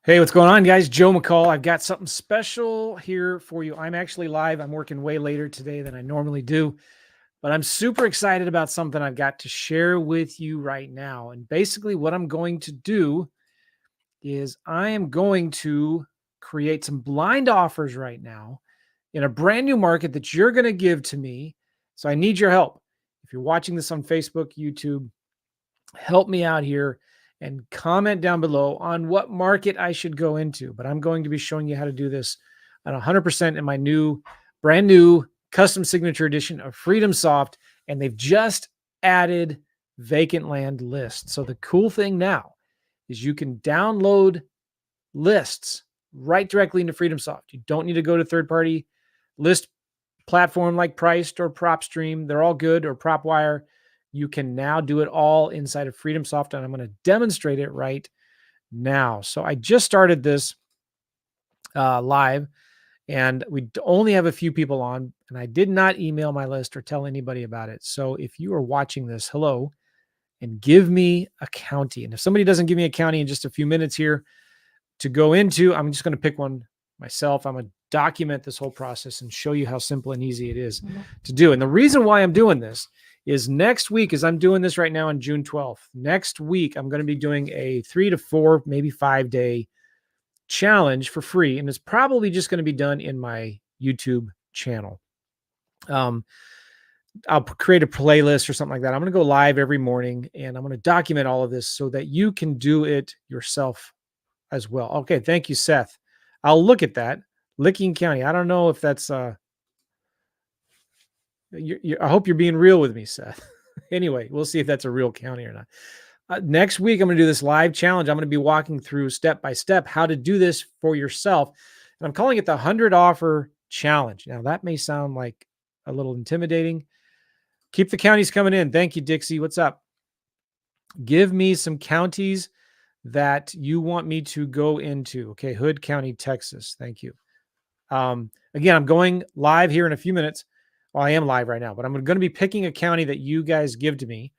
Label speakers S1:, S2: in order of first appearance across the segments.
S1: Hey, what's going on, guys? Joe McCall. I've got something special here for you. I'm actually live. I'm working way later today than I normally do, but I'm super excited about something I've got to share with you right now. And basically, what I'm going to do is I am going to create some blind offers right now in a brand new market that you're going to give to me. So I need your help. If you're watching this on Facebook, YouTube, help me out here and comment down below on what market I should go into. But I'm going to be showing you how to do this at 100% in my brand new custom signature edition of Freedomsoft. And they've just added vacant land lists. So the cool thing now is you can download lists right directly into Freedomsoft. You don't need to go to third-party list platform like Priced or PropStream. They're all good, or PropWire. You can now do it all inside of Freedomsoft, and I'm going to demonstrate it right now. So I just started this live, and we only have a few people on, and I did not email my list or tell anybody about it. So if you are watching this, hello, and give me a county. And if somebody doesn't give me a county in just a few minutes here to go into, I'm just going to pick one myself. I'm going to document this whole process and show you how simple and easy it is to do. And the reason why I'm doing this is next week, as I'm doing this right now on June 12th, next week, I'm going to be doing a 3 to 4, maybe 5-day challenge for free. And it's probably just going to be done in my YouTube channel. I'll create a playlist or something like that. I'm going to go live every morning, and I'm going to document all of this so that you can do it yourself as well. Okay. Thank you, Seth. I'll look at that. Licking County. I don't know if that's, I hope you're being real with me, Seth. Anyway, we'll see if that's a real county or not. Next week, I'm going to do this live challenge. I'm going to be walking through step by step how to do this for yourself. And I'm calling it the 100 offer challenge. Now, that may sound like a little intimidating. Keep the counties coming in. Thank you, Dixie. What's up? Give me some counties that you want me to go into. Okay, Hood County, Texas. Thank you. Again, I'm going live here in a few minutes. Well, I am live right now, but I'm going to be picking a county that you guys give to me,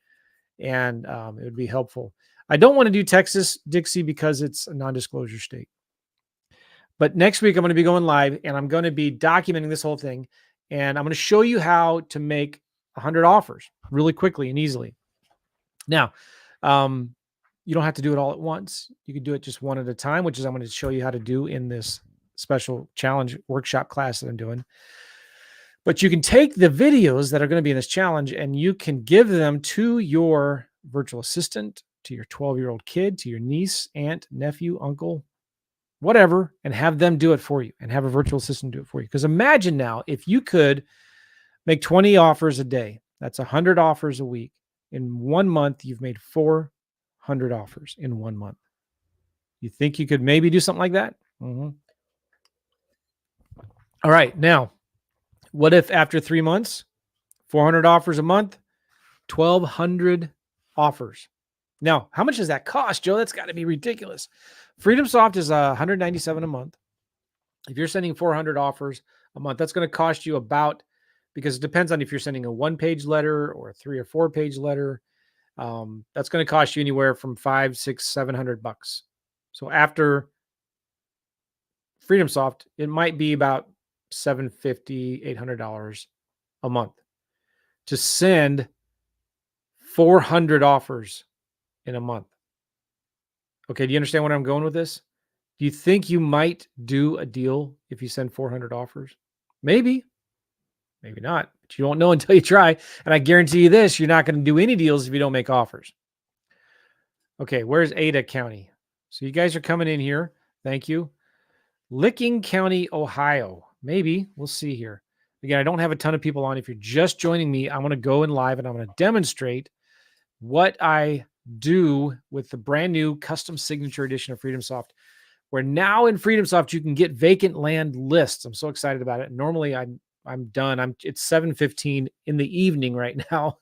S1: and it would be helpful. I don't want to do Texas, Dixie, because it's a non-disclosure state. But next week, I'm going to be going live, and I'm going to be documenting this whole thing, and I'm going to show you how to make 100 offers really quickly and easily. Now, you don't have to do it all at once. You can do it just one at a time, which is I'm going to show you how to do in this special challenge workshop class that I'm doing. But you can take the videos that are going to be in this challenge, and you can give them to your virtual assistant, to your 12-year-old kid, to your niece, aunt, nephew, uncle, whatever, and have them do it for you, and have a virtual assistant do it for you. Because imagine now, if you could make 20 offers a day, that's 100 offers a week. In 1 month, you've made 400 offers in 1 month. You think you could maybe do something like that? Mm-hmm. All right. Now, what if after 3 months, 400 offers a month, 1,200 offers? Now, how much does that cost, Joe? That's got to be ridiculous. Freedomsoft is $197 a month. If you're sending 400 offers a month, that's going to cost you about, because it depends on if you're sending a 1-page letter or a 3 or 4-page letter. That's going to cost you anywhere from $500, $600, $700. So after Freedomsoft, it might be about $750, $800 a month to send 400 offers in a month. Okay, do you understand where I'm going with this? Do you think you might do a deal if you send 400 offers? Maybe, maybe not, but you don't know until you try. And I guarantee you this, you're not going to do any deals if you don't make offers. Okay, where's Ada County? So you guys are coming in here. Thank you. Licking County, Ohio. Maybe. We'll see here. Again, I don't have a ton of people on. If you're just joining me, I'm going to go in live and I'm going to demonstrate what I do with the brand new custom signature edition of Freedomsoft, where now in Freedomsoft, you can get vacant land lists. I'm so excited about it. Normally I'm done. It's 7:15 in the evening right now.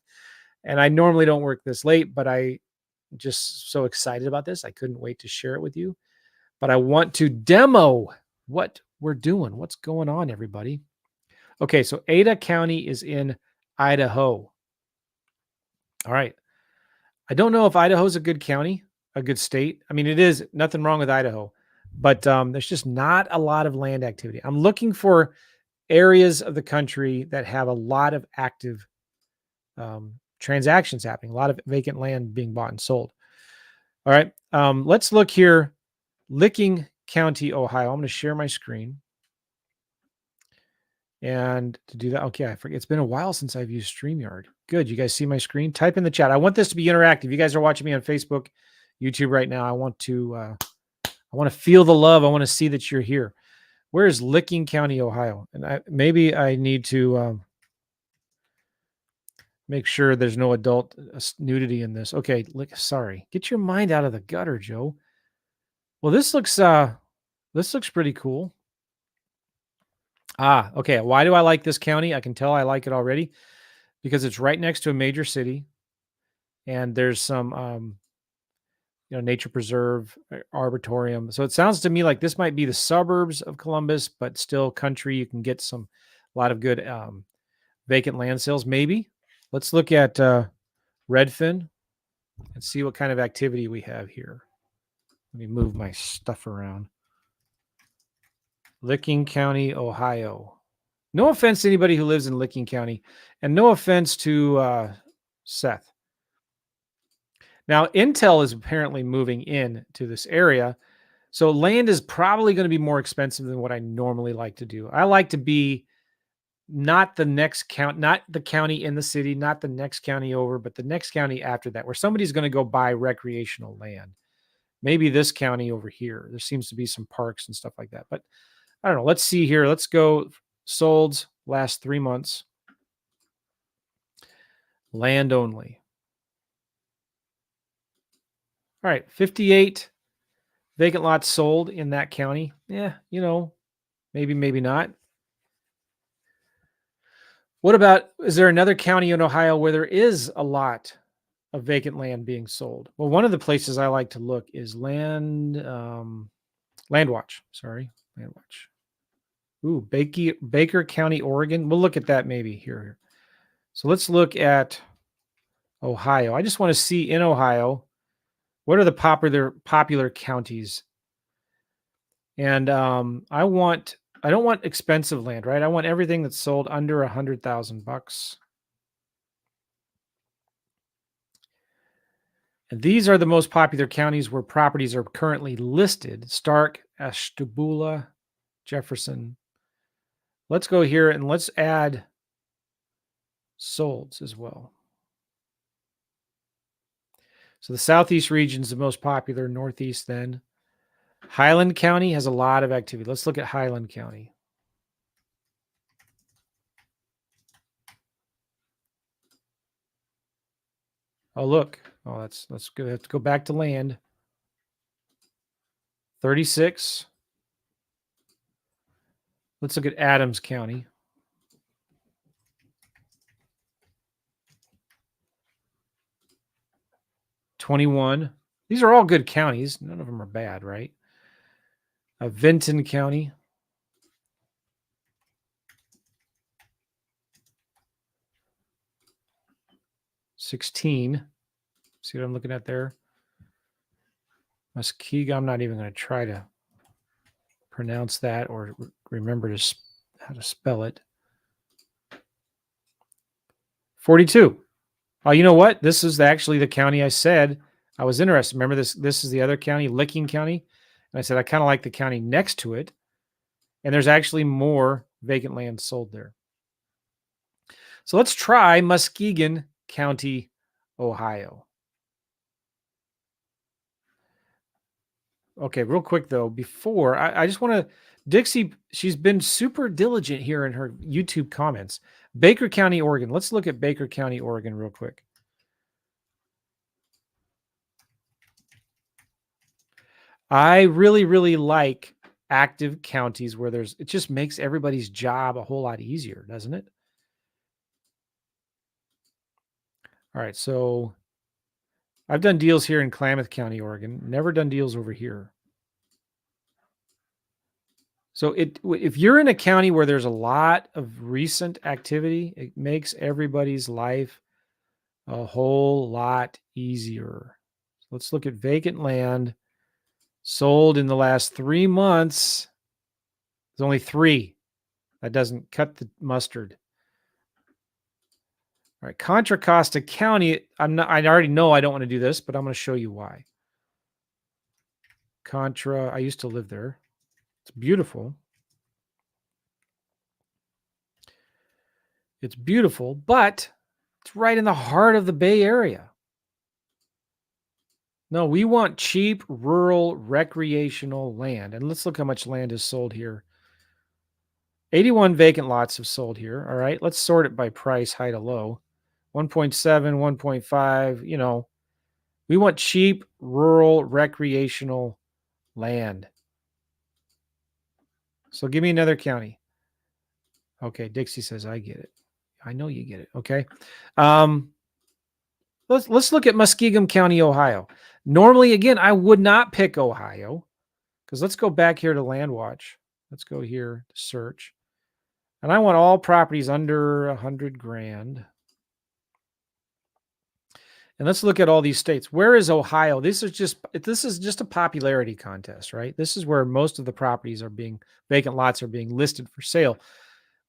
S1: And I normally don't work this late, but I just so excited about this. I couldn't wait to share it with you. But I want to demo what we're doing. What's going on, everybody? Okay, so Ada County is in Idaho. All right. I don't know if Idaho is a good county, a good state. I mean, it is. Nothing wrong with Idaho. but there's just not a lot of land activity. I'm looking for areas of the country that have a lot of active transactions happening, a lot of vacant land being bought and sold. All right, let's look here. Licking County, Ohio. I'm going to share my screen. And to do that, okay, I forget. It's been a while since I've used StreamYard. Good. You guys see my screen? Type in the chat. I want this to be interactive. You guys are watching me on Facebook, YouTube right now. I want to feel the love. I want to see that you're here. Where is Licking County, Ohio? And maybe I need to make sure there's no adult nudity in this. Okay, sorry. Get your mind out of the gutter, Joe. Well, this looks pretty cool. Okay. Why do I like this county? I can tell I like it already because it's right next to a major city, and there's some nature preserve, arboretum. So it sounds to me like this might be the suburbs of Columbus, but still country. You can get a lot of good vacant land sales. Maybe let's look at Redfin and see what kind of activity we have here. Let me move my stuff around. Licking County, Ohio. No offense to anybody who lives in Licking County, and no offense to Seth. Now, Intel is apparently moving in to this area, so land is probably going to be more expensive than what I normally like to do. I like to be not the next not the county in the city, not the next county over, but the next county after that, where somebody's going to go buy recreational land. Maybe this county over here. There seems to be some parks and stuff like that, but I don't know. Let's see here. Let's go solds last 3 months. Land only. All right, 58 vacant lots sold in that county. Yeah, maybe, maybe not. What about, is there another county in Ohio where there is a lot of vacant land being sold? Well, one of the places I like to look is Landwatch. Sorry, Landwatch. Ooh, Baker County, Oregon. We'll look at that maybe here. So let's look at Ohio. I just want to see in Ohio, what are the popular counties? And I don't want expensive land, right? I want everything that's sold under $100,000. And these are the most popular counties where properties are currently listed: Stark, Ashtabula, Jefferson. Let's go here and let's add solds as well. So the Southeast region is the most popular, Northeast then. Highland County has a lot of activity. Let's look at Highland County. Oh, look. Oh, that's good. Have to go back to land. 36. Let's look at Adams County. 21. These are all good counties. None of them are bad, right? Vinton County. 16. See what I'm looking at there? Muskegon. I'm not even going to try to pronounce that or remember how to spell it. 42. Oh, you know what? This is actually the county I said I was interested. Remember this? This is the other county, Licking County. And I said I kind of like the county next to it. And there's actually more vacant land sold there. So let's try Muskegon County, Ohio. Okay, real quick though, before I just want to, Dixie, she's been super diligent here in her YouTube comments. Baker County, Oregon. Let's look at Baker County, Oregon real quick. I really, really like active counties where it just makes everybody's job a whole lot easier, doesn't it? All right, so I've done deals here in Klamath County, Oregon. Never done deals over here. So if you're in a county where there's a lot of recent activity, it makes everybody's life a whole lot easier. Let's look at vacant land Sold in the last 3 months. There's only 3. That doesn't cut the mustard. All right, Contra Costa County. I already know I don't want to do this, but I'm going to show you why. Contra, I used to live there. It's beautiful. It's beautiful, but it's right in the heart of the Bay Area. No, we want cheap, rural, recreational land. And let's look how much land is sold here. 81 vacant lots have sold here. All right, let's sort it by price, high to low. 1.7, 1.5, we want cheap, rural, recreational land. So give me another county. Okay, Dixie says, I get it. I know you get it. Okay. Let's look at Muskingum County, Ohio. Normally, again, I would not pick Ohio because let's go back here to Land Watch. Let's go here to search. And I want all properties under 100 grand. And let's look at all these states. Where is Ohio? This is just a popularity contest, right? This is where most of the properties are vacant lots are being listed for sale.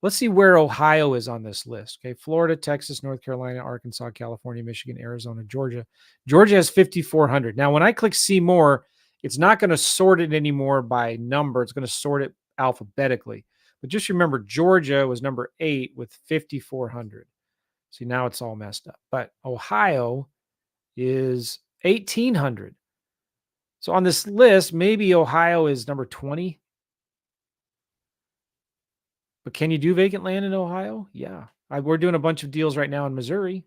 S1: Let's see where Ohio is on this list. Okay, Florida, Texas, North Carolina, Arkansas, California, Michigan, Arizona, Georgia. Georgia has 5,400. Now, when I click see more, it's not going to sort it anymore by number. It's going to sort it alphabetically. But just remember, Georgia was number 8 with 5,400. See, now it's all messed up. But Ohio is 1,800. So on this list, maybe Ohio is number 20. But can you do vacant land in Ohio? Yeah. We're doing a bunch of deals right now in Missouri.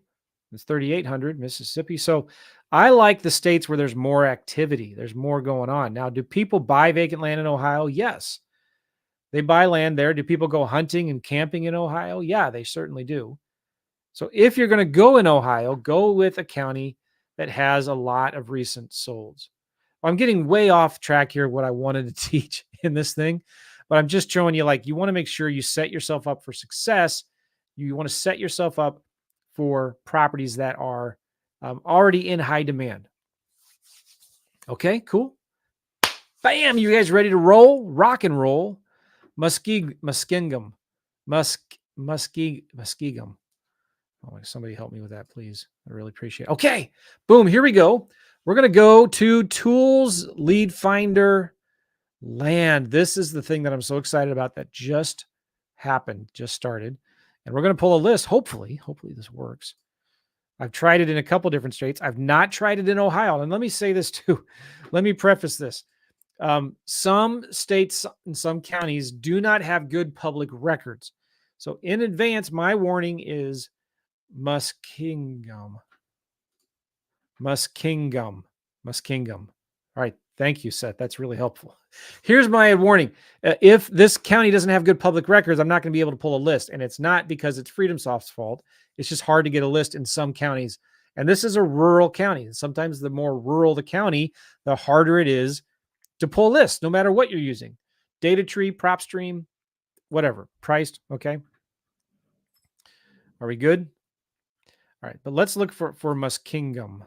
S1: It's 3,800, Mississippi. So I like the states where there's more activity. There's more going on. Now, do people buy vacant land in Ohio? Yes. They buy land there. Do people go hunting and camping in Ohio? Yeah, they certainly do. So if you're going to go in Ohio, go with a county that has a lot of recent solds. I'm getting way off track here of what I wanted to teach in this thing, but I'm just showing you, you want to make sure you set yourself up for success. You want to set yourself up for properties that are already in high demand. Okay, cool. Bam, you guys ready to roll? Rock and roll. Muskingum. Oh, somebody help me with that, please. I really appreciate it. Okay, boom, here we go. We're going to go to Tools, Lead Finder, Land. This is the thing that I'm so excited about that just happened, just started. And we're going to pull a list. Hopefully this works. I've tried it in a couple different states. I've not tried it in Ohio. And let me say this too. Let me preface this. Some states and some counties do not have good public records. So in advance, my warning is Muskingum. All right. Thank you, Seth. That's really helpful. Here's my warning. If this county doesn't have good public records, I'm not going to be able to pull a list. And it's not because it's Freedomsoft's fault. It's just hard to get a list in some counties. And this is a rural county. And sometimes the more rural the county, the harder it is to pull lists, no matter what you're using. Data tree, prop stream, whatever. Priced. Okay. Are we good? All right. But let's look for Muskingum.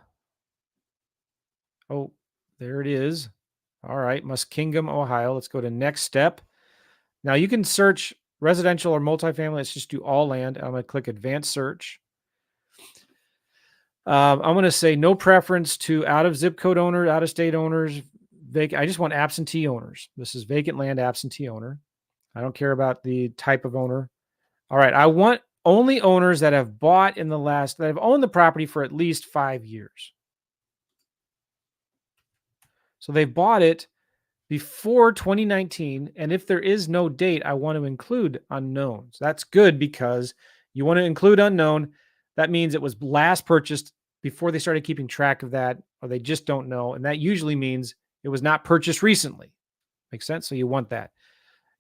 S1: Oh, there it is. All right, Muskingum, Ohio. Let's go to next step. Now you can search residential or multifamily. Let's just do all land. I'm going to click advanced search. I'm going to say no preference to out of zip code owners, out of state owners. I just want absentee owners. This is vacant land absentee owner. I don't care about the type of owner. All right, I want only owners that have bought that have owned the property for at least 5 years. So they bought it before 2019. And if there is no date, I want to include unknowns. That's good because you want to include unknown. That means it was last purchased before they started keeping track of that, or they just don't know. And that usually means it was not purchased recently. Makes sense? So you want that.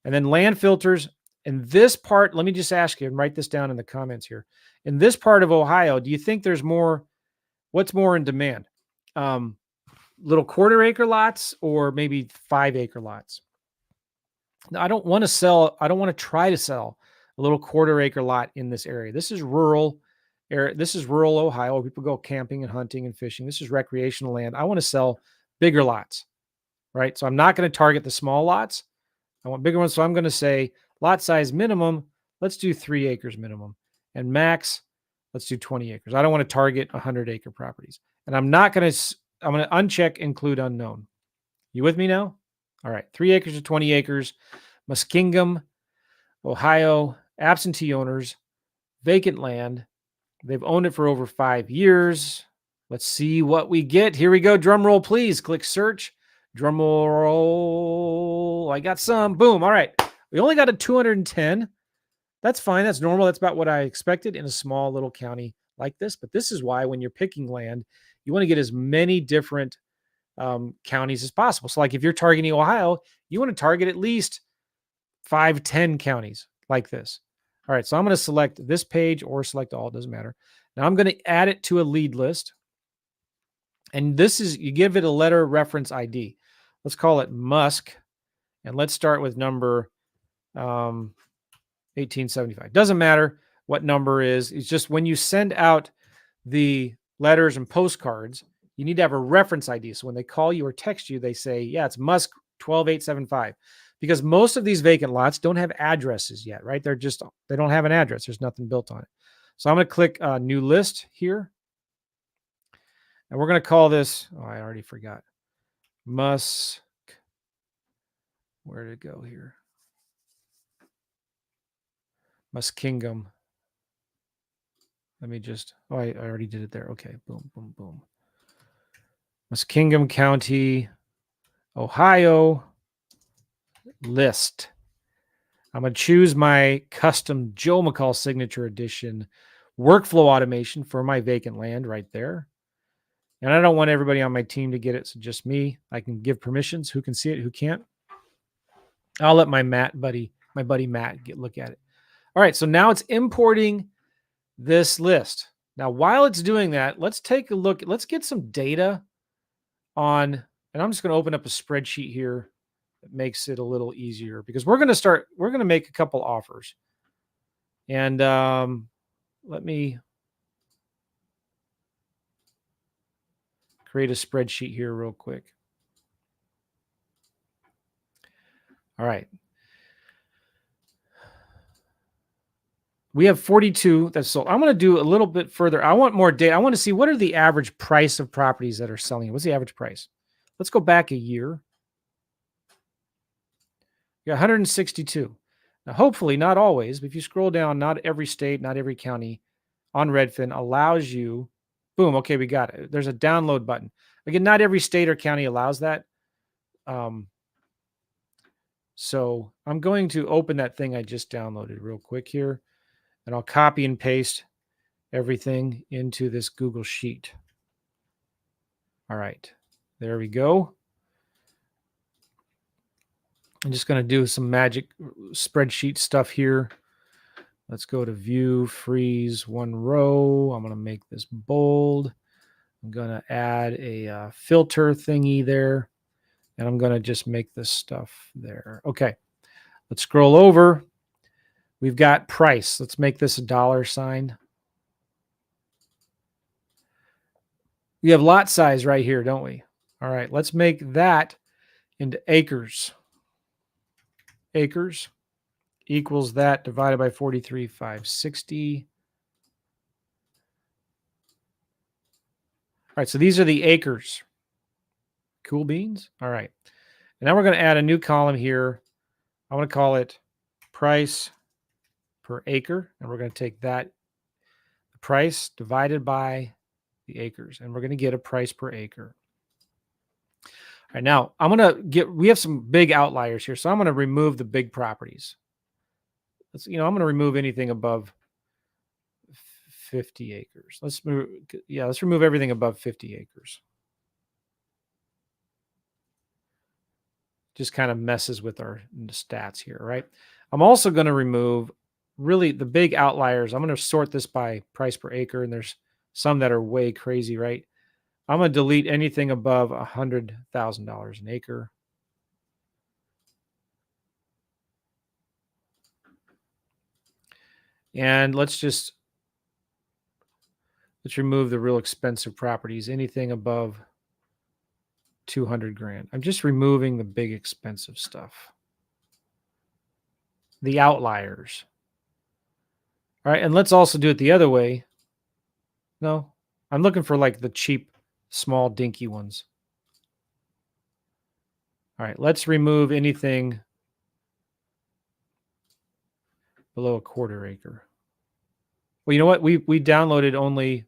S1: And then land filters. In this part, let me just ask you and write this down in the comments here. In this part of Ohio, do you think there's what's more in demand? Little quarter acre lots or maybe 5 acre lots? Now, I don't want to try to sell a little quarter acre lot in this area. This is rural area. This is rural Ohio where people go camping and hunting and fishing. This is recreational land. I want to sell bigger lots. right? So I'm not going to target the small lots. I want bigger ones. So I'm going to say lot size minimum, let's do 3 acres minimum. And max, let's do 20 acres. I don't want to target 100-acre properties. And I'm going to uncheck include unknown. You with me now? All right. 3 acres to 20 acres. Muskingum, Ohio, absentee owners, vacant land. They've owned it for over 5 years. Let's see what we get. Here we go. Drum roll, please. Click search. Drum roll. I got some. Boom. All right. We only got a 210. That's fine. That's normal. That's about what I expected in a small little county like this. But this is why when you're picking land, you want to get as many different counties as possible. So like if you're targeting Ohio, you want to target at least 5, 10 counties like this. All right, so I'm going to select this page or select all, it doesn't matter. Now I'm going to add it to a lead list. And this is, you give it a letter reference ID. Let's call it Musk. And let's start with number 1875. Doesn't matter what number is. It's just when you send out the letters and postcards, you need to have a reference ID. So when they call you or text you, they say, yeah, it's Musk 12875. Because most of these vacant lots don't have addresses yet, right? They don't have an address. There's nothing built on it. So I'm going to click new list here. And we're going to call this, oh, I already forgot. Musk. Where did it go here? Muskingum. Let me just, oh, I already did it there. Okay, boom, boom, boom. Muskingum County, Ohio list. I'm going to choose my custom Joe McCall signature edition workflow automation for my vacant land right there. And I don't want everybody on my team to get it, so just me. I can give permissions. Who can see it, who can't. I'll let my buddy Matt look at it. All right, so now it's importing this list. Now, while it's doing that, let's take a look. Let's get some data on, and I'm just going to open up a spreadsheet here that makes it a little easier because we're going to make a couple offers. And let me create a spreadsheet here real quick. All right. We have 42 that's sold. I'm going to do a little bit further. I want more data. I want to see what are the average price of properties that are selling. What's the average price? Let's go back a year. You got 162. Now, hopefully, not always, but if you scroll down, not every state, not every county on Redfin allows you, boom, okay, we got it. There's a download button. Again, not every state or county allows that. So I'm going to open that thing I just downloaded real quick here, and I'll copy and paste everything into this Google Sheet. All right, there we go. I'm just going to do some magic spreadsheet stuff here. Let's go to view, freeze, one row. I'm going to make this bold. I'm going to add a filter thingy there. And I'm going to just make this stuff there. Okay, let's scroll over. We've got price. Let's make this a dollar sign. We have lot size right here, don't we? All right, let's make that into acres. Acres equals that divided by 43,560. All right, so these are the acres. Cool beans. All right. And now we're going to add a new column here. I want to call it price per acre. And we're going to take that price divided by the acres. And we're going to get a price per acre. All right, now we have some big outliers here. So I'm going to remove the big properties. I'm going to remove anything above 50 acres. Let's remove everything above 50 acres. Just kind of messes with our stats here, right? I'm also going to remove really the big outliers. I'm going to sort this by price per acre, and there's some that are way crazy, right? I'm going to delete anything above $100,000 an acre. And let's remove the real expensive properties. Anything above 200 grand. I'm just removing the big expensive stuff. The outliers. All right, and let's also do it the other way. No, I'm looking for like the cheap, small, dinky ones. All right, let's remove anything below a quarter acre. Well, you know what? We downloaded only.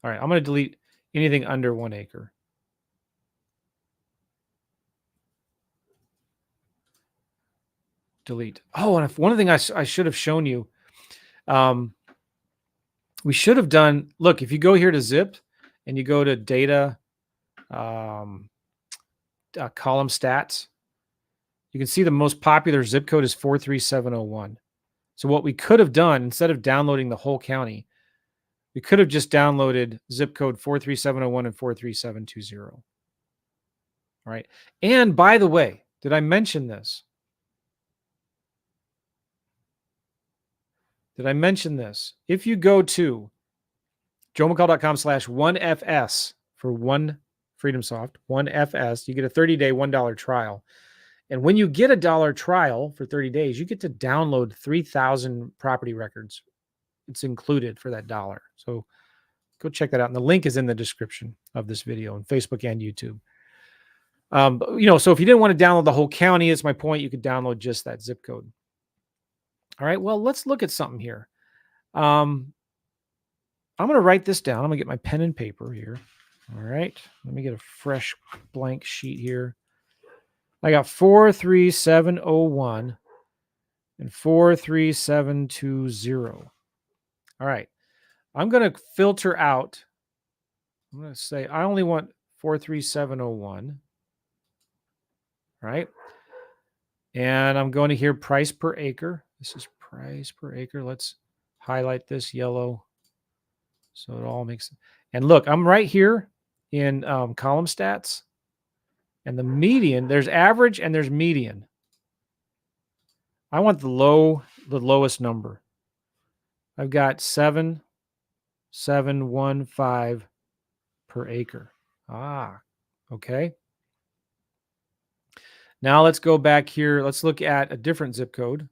S1: All right, I'm going to delete anything under 1 acre. Delete. Oh, and one thing I should have shown you. We should have done. Look, if you go here to zip and you go to data, column stats, you can see the most popular zip code is 43701. So what we could have done, instead of downloading the whole county, we could have just downloaded zip code 43701 and 43720. All right. And by the way, did I mention this? If you go to joemccall.com/1FS for one Freedomsoft, 1FS, you get a 30-day $1 trial. And when you get a $1 trial for 30 days, you get to download 3,000 property records. It's included for that $1. So go check that out. And the link is in the description of this video on Facebook and YouTube. So if you didn't want to download the whole county, it's my point, you could download just that zip code. All right, well, let's look at something here. I'm going to write this down. I'm going to get my pen and paper here. All right, let me get a fresh blank sheet here. I got 43701 and 43720. All right, I'm going to filter out. I'm going to say I only want 43701. All right. And I'm going to hear price per acre. This is price per acre. Let's highlight this yellow so it all makes sense. And look, I'm right here in column stats. And the median, there's average and there's median. I want the lowest number. I've got 7,715 per acre. Okay. Now let's go back here. Let's look at a different zip code.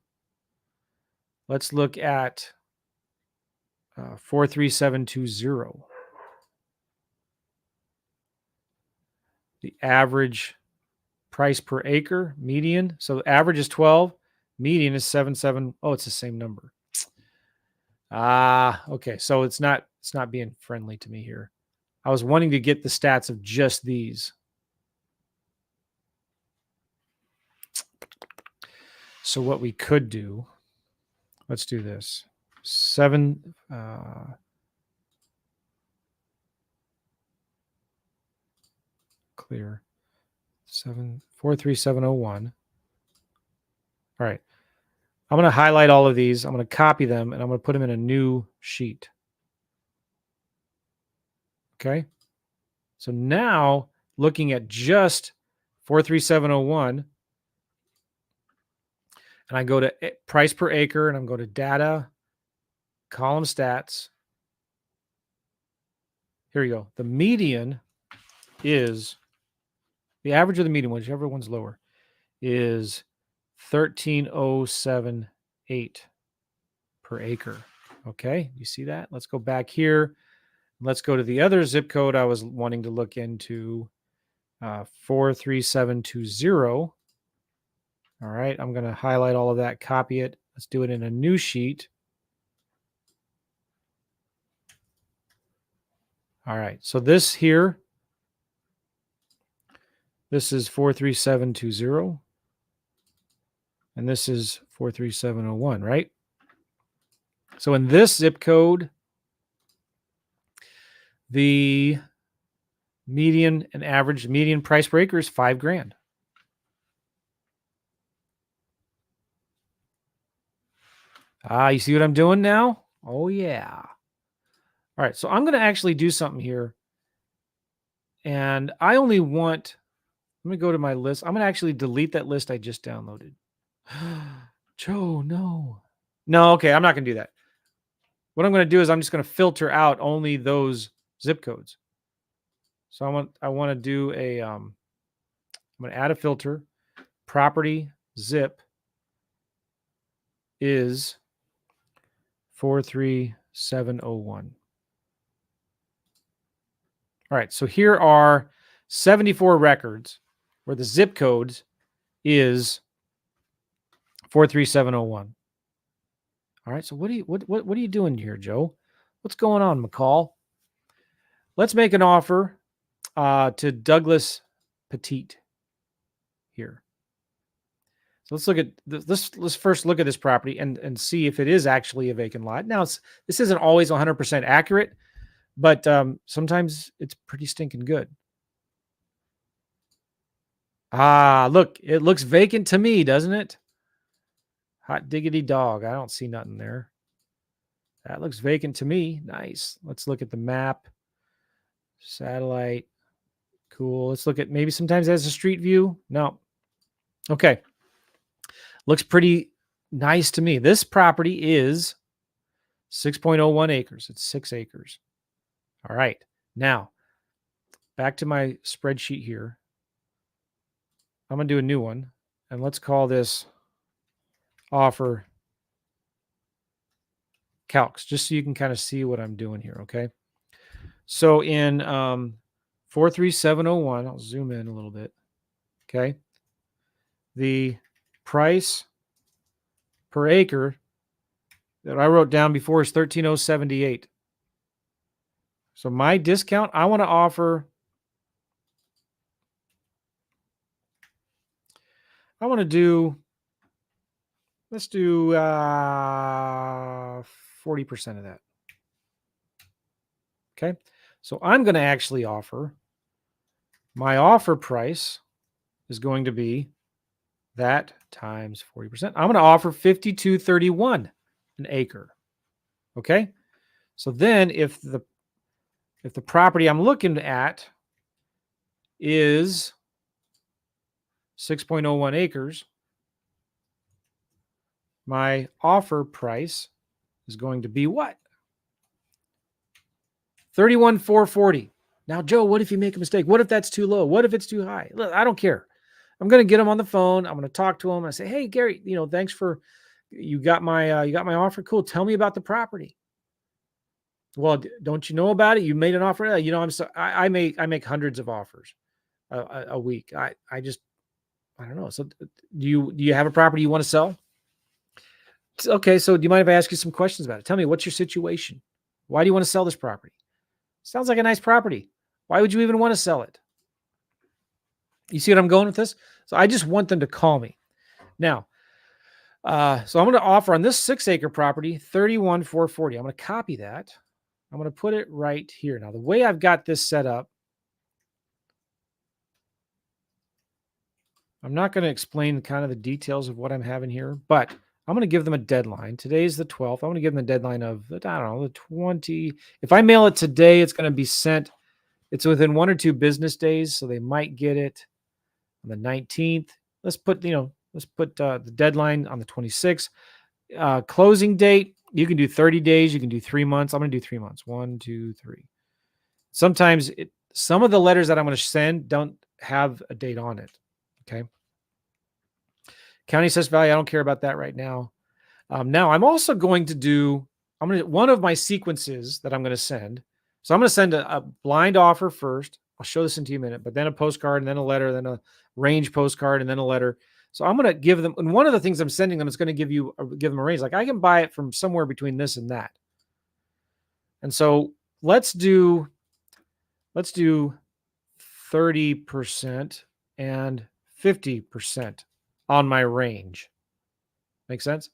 S1: Let's look at 43720. The average price per acre, median. So average is 12, median is 77. Oh, it's the same number. Okay. So it's not being friendly to me here. I was wanting to get the stats of just these. So what we could do, let's do this. 43701. All right. I'm going to highlight all of these. I'm going to copy them and I'm going to put them in a new sheet. Okay. So now looking at just 43701, and I go to price per acre and I'm going to data, column stats. Here you go. The median is, the average of the median, whichever one's lower, is 13,078 per acre. Okay, you see that? Let's go back here. Let's go to the other zip code I was wanting to look into, 43720. All right, I'm going to highlight all of that, copy it. Let's do it in a new sheet. All right, so this here, this is 43720. And this is 43701, right? So in this zip code, the median and average median price per acre is $5,000. You see what I'm doing now? Oh, yeah. All right, so I'm going to actually do something here. And I only want, let me go to my list. I'm going to actually delete that list I just downloaded. Joe, no. No, okay, I'm not going to do that. What I'm going to do is I'm just going to filter out only those zip codes. So I want to do a I'm going to add a filter. Property zip is 43701. All right, so here are 74 records where the zip code is 43701. All right, so what are you doing here, Joe? What's going on, McCall? Let's make an offer to Douglas Petite here. So let's look at this. Let's first look at this property and see if it is actually a vacant lot. Now, this isn't always 100% accurate, but sometimes it's pretty stinking good. Look, it looks vacant to me, doesn't it? Hot diggity dog. I don't see nothing there. That looks vacant to me. Nice. Let's look at the map. Satellite. Cool. Let's look at maybe sometimes it has a street view. No. Okay. Looks pretty nice to me. This property is 6.01 acres. It's 6 acres. All right. Now, back to my spreadsheet here. I'm going to do a new one. And let's call this offer calcs, just so you can kind of see what I'm doing here. Okay. So in 43701, I'll zoom in a little bit. Okay. The price per acre that I wrote down before is 13,078. So my discount, I want to offer, let's do 40% of that. Okay. So I'm going to actually offer, my offer price is going to be that times 40%. I'm going to offer 52.31 an acre. Okay. So then if the property I'm looking at is 6.01 acres, my offer price is going to be what? 31,440. Now, Joe, what if you make a mistake? What if that's too low? What if it's too high? Look, I don't care. I'm going to get him on the phone. I'm going to talk to him. I say, hey, Gary, thanks for, you got my offer. Cool. Tell me about the property. Well, don't you know about it? You made an offer. I make hundreds of offers a week. I don't know. So do you have a property you want to sell? Okay. So do you mind if I ask you some questions about it? Tell me, what's your situation? Why do you want to sell this property? Sounds like a nice property. Why would you even want to sell it? You see what I'm going with this? So I just want them to call me. Now, so I'm going to offer on this 6-acre property, 31,440. I'm going to copy that. I'm going to put it right here. Now, the way I've got this set up, I'm not going to explain kind of the details of what I'm having here, but I'm going to give them a deadline. Today's the 12th. I'm going to give them a deadline of, I don't know, the 20. If I mail it today, it's going to be sent. It's within 1 or 2 business days, so they might get it on the 19th. Let's put the deadline on the 26th. Closing date, you can do 30 days. You can do 3 months. I'm going to do 3 months. 1, 2, 3. Sometimes some of the letters that I'm going to send don't have a date on it. Okay. County assessed value, I don't care about that right now. Now I'm also going to do, one of my sequences that I'm going to send. So I'm going to send a blind offer first. I'll show this in a minute, but then a postcard and then a letter, then a range postcard and then a letter. So I'm going to give them, and one of the things I'm sending them is going to give them a range. Like I can buy it from somewhere between this and that. And so let's do 30% and 50% on my range. Make sense?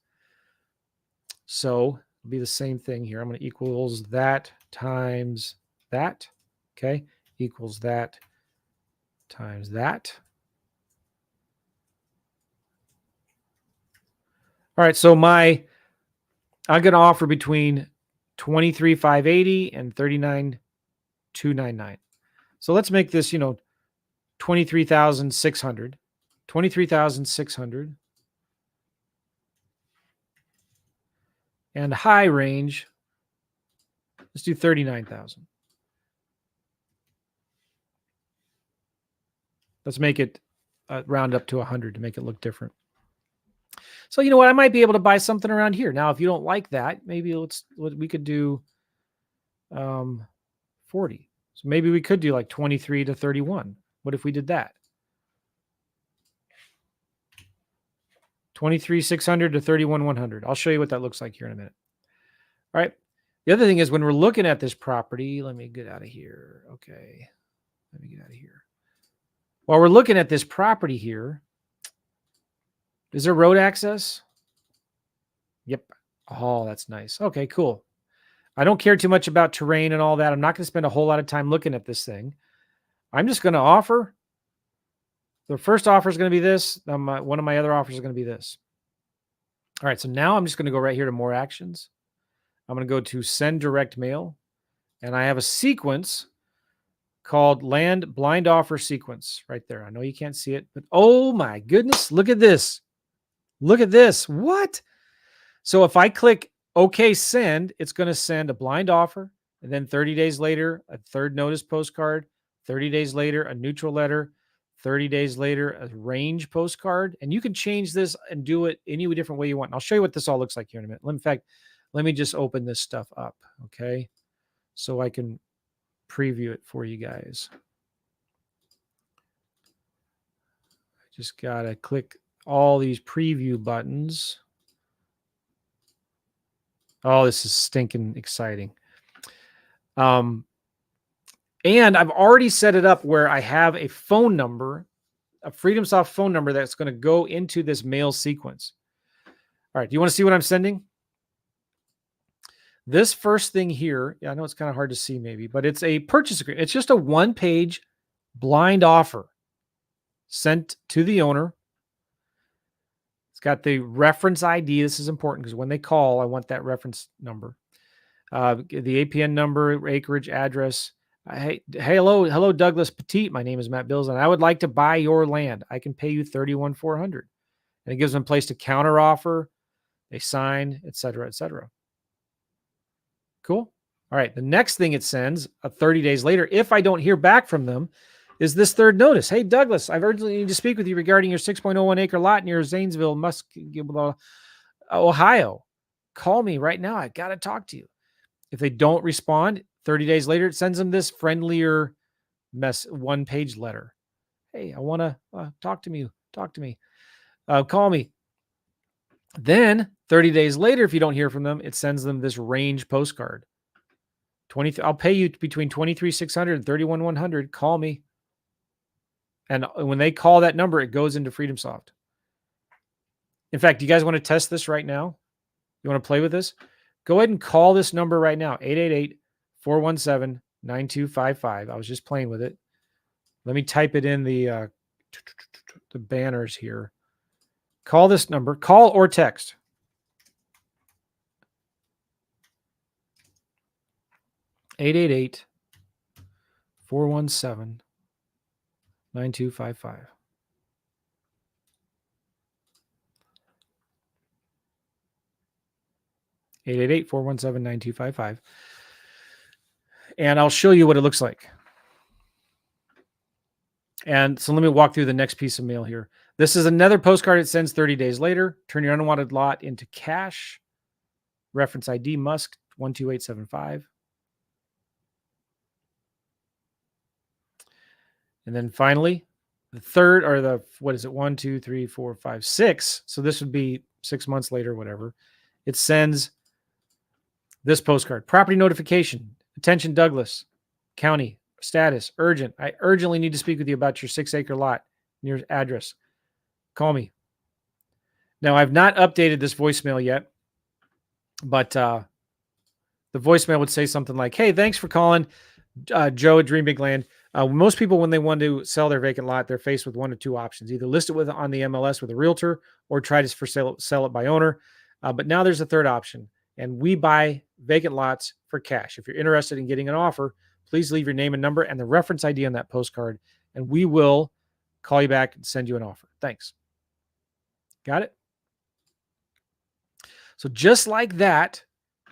S1: So it'll be the same thing here. I'm going to equals that times that. Okay. Equals that times that. All right. So I'm going to offer between 23,580 and 39,299. So let's make this, 23,600. 23,600. And high range, let's do 39,000. Let's make it round up to 100 to make it look different. So you know what? I might be able to buy something around here. Now, if you don't like that, maybe we could do 40. So maybe we could do like 23 to 31. What if we did that? 23,600 to 31,100. I'll show you what that looks like here in a minute. All right. The other thing is when we're looking at this property, let me get out of here. Okay. Let me get out of here. While we're looking at this property here, is there road access? Yep. Oh, that's nice. Okay, cool. I don't care too much about terrain and all that. I'm not going to spend a whole lot of time looking at this thing. I'm just going to offer. The first offer is going to be this. One of my other offers is going to be this. All right, so now I'm just going to go right here to more actions. I'm going to go to send direct mail, and I have a sequence called land blind offer sequence right there. I know you can't see it, but oh my goodness, look at this. Look at this. What? So if I click OK send, it's going to send a blind offer, and then 30 days later, a third notice postcard, 30 days later, a neutral letter, 30 days later, a range postcard. And you can change this and do it any different way you want. And I'll show you what this all looks like here in a minute. In fact, let me just open this stuff up, okay? So I can preview it for you guys. I just got to click all these preview buttons. Oh, this is stinking exciting. And I've already set it up where I have a phone number, a Freedomsoft phone number that's going to go into this mail sequence. All right. Do you want to see what I'm sending? This first thing here, I know it's kind of hard to see maybe, but it's a purchase agreement. It's just a one-page blind offer sent to the owner. It's got the reference ID. This is important because when they call, I want that reference number. The APN number, acreage, address. Hey, hello, Douglas Petit. My name is Matt Bills, and I would like to buy your land. I can pay you $31,400, and it gives them a place to counter offer. They sign, et cetera, et cetera. Cool. All right. The next thing it sends 30 days later, if I don't hear back from them, is this third notice. Hey, Douglas, I've urgently need to speak with you regarding your 6.01 acre lot near Zanesville, Ohio. Call me right now. I got to talk to you. If they don't respond, 30 days later, it sends them this friendlier one-page letter. Hey, I want to talk to me. Talk to me. Call me. Then 30 days later, if you don't hear from them, it sends them this range postcard. I'll pay you between 23,600 and 31,100. Call me. And when they call that number, it goes into Freedomsoft. In fact, do you guys want to test this right now? You want to play with this? Go ahead and call this number right now, 888-417-9255. I was just playing with it. Let me type it in the banners here. Call this number. Call or text. 888-417-9255. (888-417-9255). And I'll show you what it looks like. And so let me walk through the next piece of mail here. This is another postcard it sends 30 days later. Turn your unwanted lot into cash. Reference ID Musk 12875. And then finally, the third, or the, what is it? 1, 2, 3, 4, 5, 6. So this would be 6 months later, whatever. It sends this postcard. Property notification. Attention, Douglas County. Status. Urgent. I urgently need to speak with you about your 6-acre lot. Your address. Call me. Now, I've not updated this voicemail yet, but the voicemail would say something like, hey, thanks for calling Joe at Dream Big Land. Most people, when they want to sell their vacant lot, they're faced with one of two options: either list it on the MLS with a realtor, or try to sell it by owner. But now there's a third option, and we buy vacant lots for cash. If you're interested in getting an offer, please leave your name and number and the reference ID on that postcard, and we will call you back and send you an offer. Thanks. Got it? So just like that,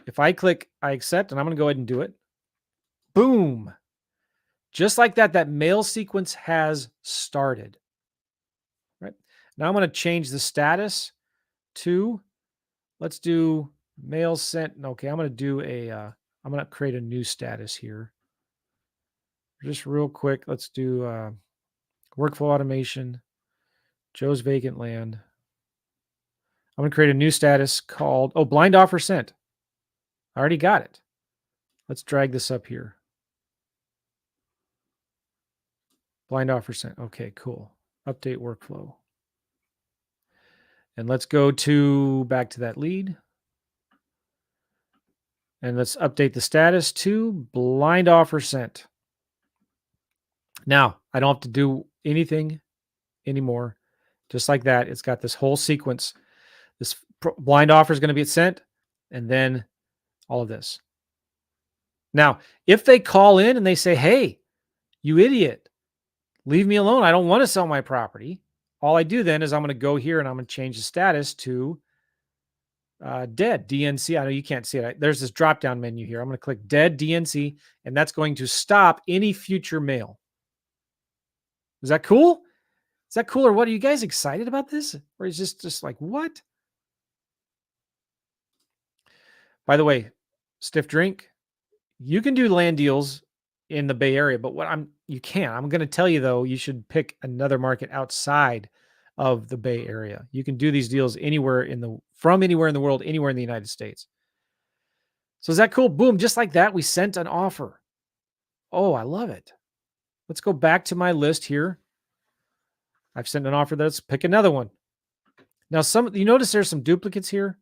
S1: if I click I accept, and I'm going to go ahead and do it, boom. Just like that, that mail sequence has started. Now I'm going to change the status to, let's do mail sent. Okay, I'm going to do I'm going to create a new status here. Just real quick, let's do workflow automation, Joe's vacant land. I'm going to create a new status called, blind offer sent. I already got it. Let's drag this up here. Blind offer sent. Okay, cool. Update workflow. And let's go back to that lead. And let's update the status to blind offer sent. Now, I don't have to do anything anymore. Just like that, it's got this whole sequence. This blind offer is going to be sent, and then all of this. Now, if they call in and they say, hey, you idiot, leave me alone. I don't want to sell my property. All I do then is I'm going to go here and I'm going to change the status to dead DNC. I know you can't see it. There's this drop-down menu here. I'm going to click dead DNC, and that's going to stop any future mail. Is that cool? Is that cool, or what? Are you guys excited about this? Or is this just like, what? By the way, Stiff Drink, you can do land deals in the Bay Area, but you can't. I'm going to tell you, though, you should pick another market outside of the Bay Area. You can do these deals anywhere from anywhere in the world, anywhere in the United States. So is that cool? Boom, just like that, we sent an offer. Oh, I love it. Let's go back to my list here. I've sent an offer. Let's pick another one. Now, you notice there's some duplicates here.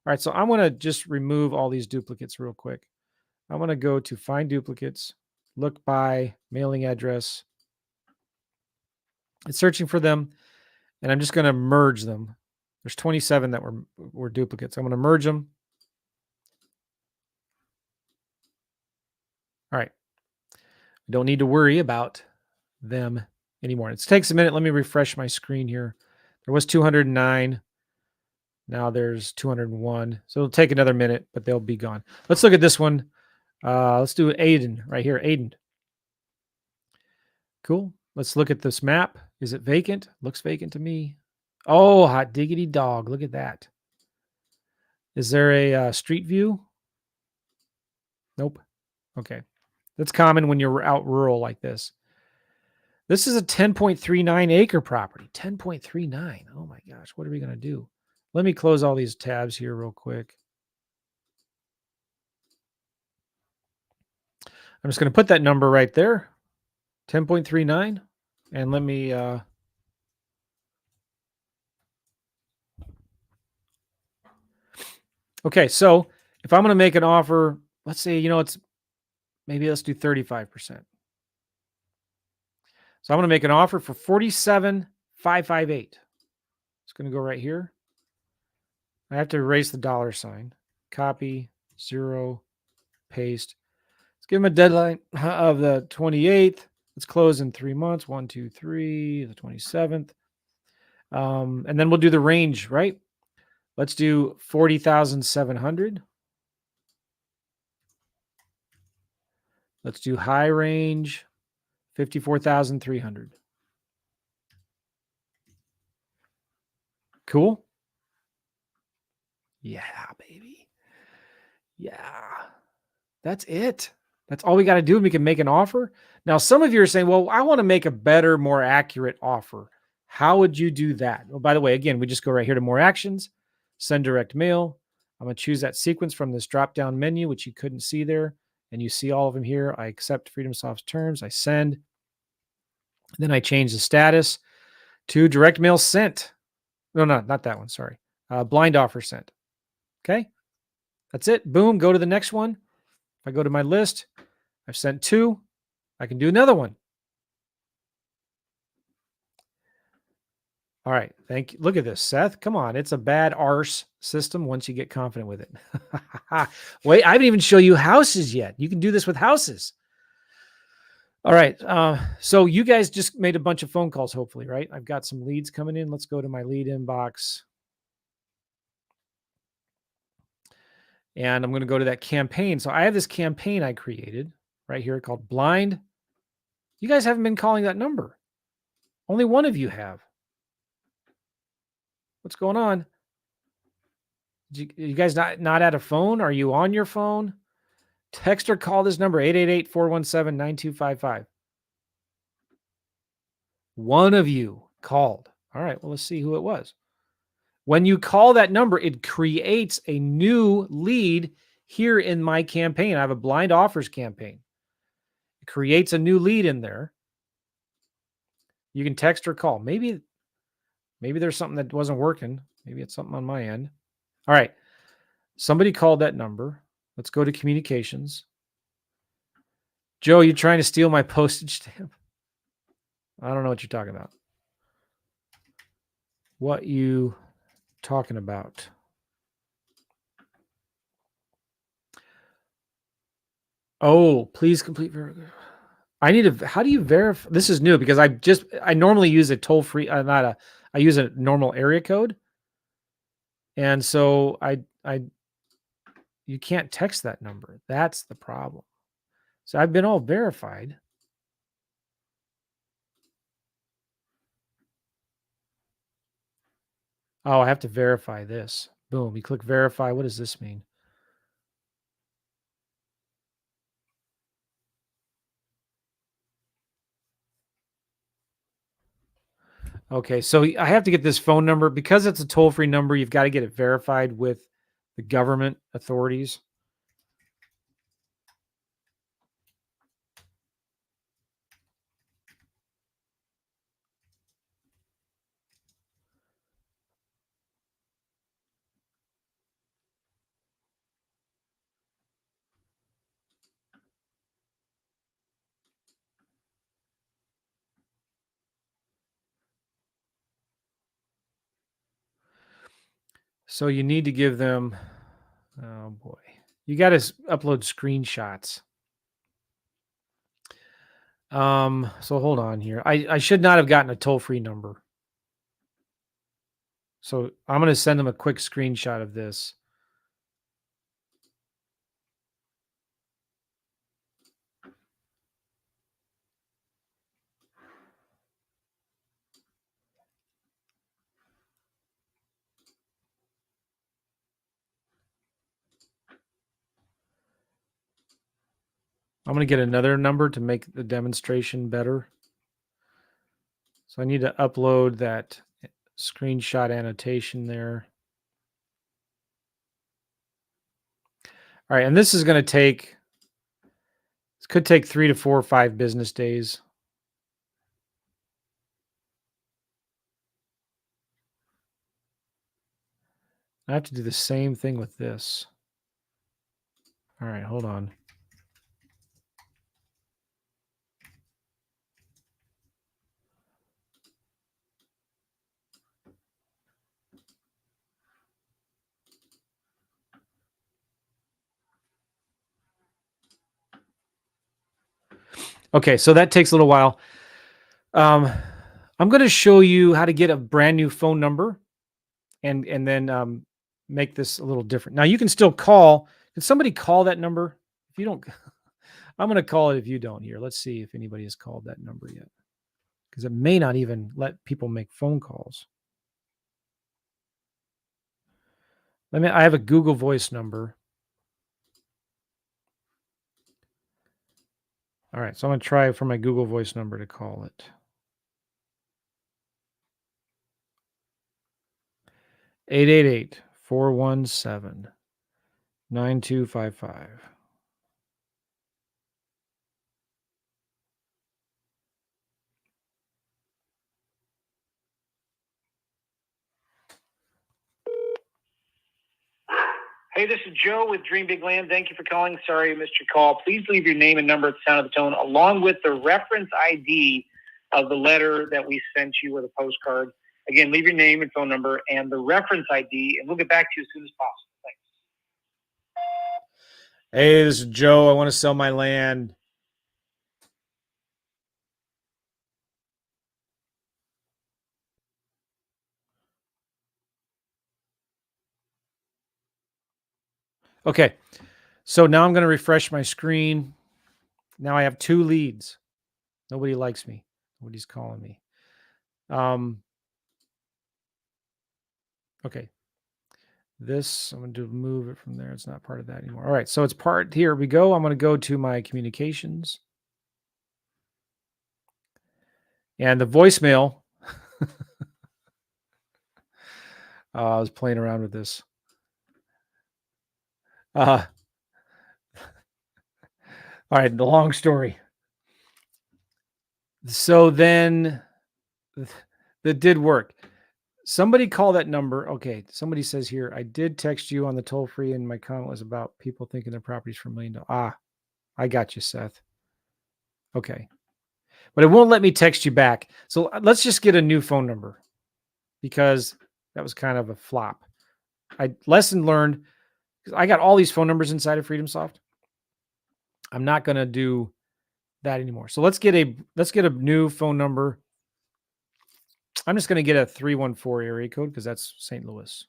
S1: All right, so I'm going to just remove all these duplicates real quick. I'm going to go to find duplicates, look by mailing address. It's searching for them, and I'm just going to merge them. There's 27 that were duplicates. I'm going to merge them. All right. I don't need to worry about them anymore. It takes a minute. Let me refresh my screen here. There was 209. Now there's 201. So it'll take another minute, but they'll be gone. Let's look at this one. Let's do Aiden right here. Aiden. Cool. Let's look at this map. Is it vacant? Looks vacant to me. Oh, hot diggity dog. Look at that. Is there a street view? Nope. Okay. That's common when you're out rural like this. This is a 10.39 acre property. 10.39. Oh my gosh. What are we going to do? Let me close all these tabs here real quick. I'm just going to put that number right there. 10.39. And let me... Okay, so if I'm going to make an offer, let's say, maybe let's do 35%. So I'm going to make an offer for 47,558. It's going to go right here. I have to erase the dollar sign. Copy, 0, paste. Let's give them a deadline of the 28th. Let's close in 3 months. 1, 2, 3, the 27th. And then we'll do the range, right? Let's do 40,700. Let's do high range, 54,300. Cool. Yeah, baby. Yeah. That's it. That's all we got to do. We can make an offer. Now, some of you are saying, well, I want to make a better, more accurate offer. How would you do that? Well, by the way, again, we just go right here to more actions, send direct mail. I'm going to choose that sequence from this drop-down menu, which you couldn't see there. And you see all of them here. I accept Freedomsoft's terms. I send. Then I change the status to direct mail sent. No, not that one. Sorry. Blind offer sent. Okay. That's it. Boom. Go to the next one. If I go to my list, I've sent 2. I can do another one. All right. Thank you. Look at this, Seth. Come on. It's a bad arse system once you get confident with it. Wait, I haven't even shown you houses yet. You can do this with houses. All right. So you guys just made a bunch of phone calls, hopefully, right? I've got some leads coming in. Let's go to my lead inbox. And I'm going to go to that campaign. So I have this campaign I created right here called Blind. You guys haven't been calling that number. Only one of you have. What's going on? You guys not at a phone? Are you on your phone? Text or call this number 888-417-9255. One of you called. All right, well, let's see who it was. When you call that number, it creates a new lead here in my campaign. I have a blind offers campaign. It creates a new lead in there. You can text or call. Maybe there's something that wasn't working. Maybe it's something on my end. All right. Somebody called that number. Let's go to communications. Joe, you trying to steal my postage stamp? I don't know what you're talking about. What you talking about? Oh, please complete. I need to. How do you verify? This is new because I normally use a toll free, I use a normal area code, and so you can't text that number. That's the problem. So I've been all verified. Oh, I have to verify this. Boom. You click verify. What does this mean? Okay, so I have to get this phone number because it's a toll-free number. You've got to get it verified with the government authorities. So you need to give them, oh boy, you got to upload screenshots. So hold on here. I should not have gotten a toll-free number. So I'm going to send them a quick screenshot of this. I'm going to get another number to make the demonstration better. So I need to upload that screenshot annotation there. All right, and this is going to take, this could take 3 to 4 or 5 business days. I have to do the same thing with this. All right, hold on. Okay, so that takes a little while. I'm going to show you how to get a brand new phone number and then make this a little different. Now you can still call. Can somebody call that number? If you don't, I'm going to call it if you don't here. Let's see if anybody has called that number yet. Because it may not even let people make phone calls. I have a Google Voice number. All right, so I'm going to try for my Google Voice number to call it. 888-417-9255.
S2: Hey, this is Joe with Dream Big Land. Thank you for calling. Sorry I missed your call. Please leave your name and number at the sound of the tone, along with the reference ID of the letter that we sent you with a postcard. Again, leave your name and phone number and the reference ID, and we'll get back to you as soon as possible. Thanks.
S1: Hey, this is Joe. I want to sell my land. Okay, so now I'm going to refresh my screen. Now I have 2 leads. Nobody likes me. Nobody's calling me. Okay. This, I'm going to move it from there. It's not part of that anymore. All right. So it's part, here we go. I'm going to go to my communications. And the voicemail, I was playing around with this. All right. The long story. So then that did work. Somebody call that number. Okay. Somebody says here, I did text you on the toll free, and my comment was about people thinking their properties for $1 million. I got you, Seth. Okay. But it won't let me text you back. So let's just get a new phone number, because that was kind of a flop. Lesson learned, because I got all these phone numbers inside of Freedomsoft. I'm not going to do that anymore. So let's get a new phone number. I'm just going to get a 314 area code, because that's St. Louis.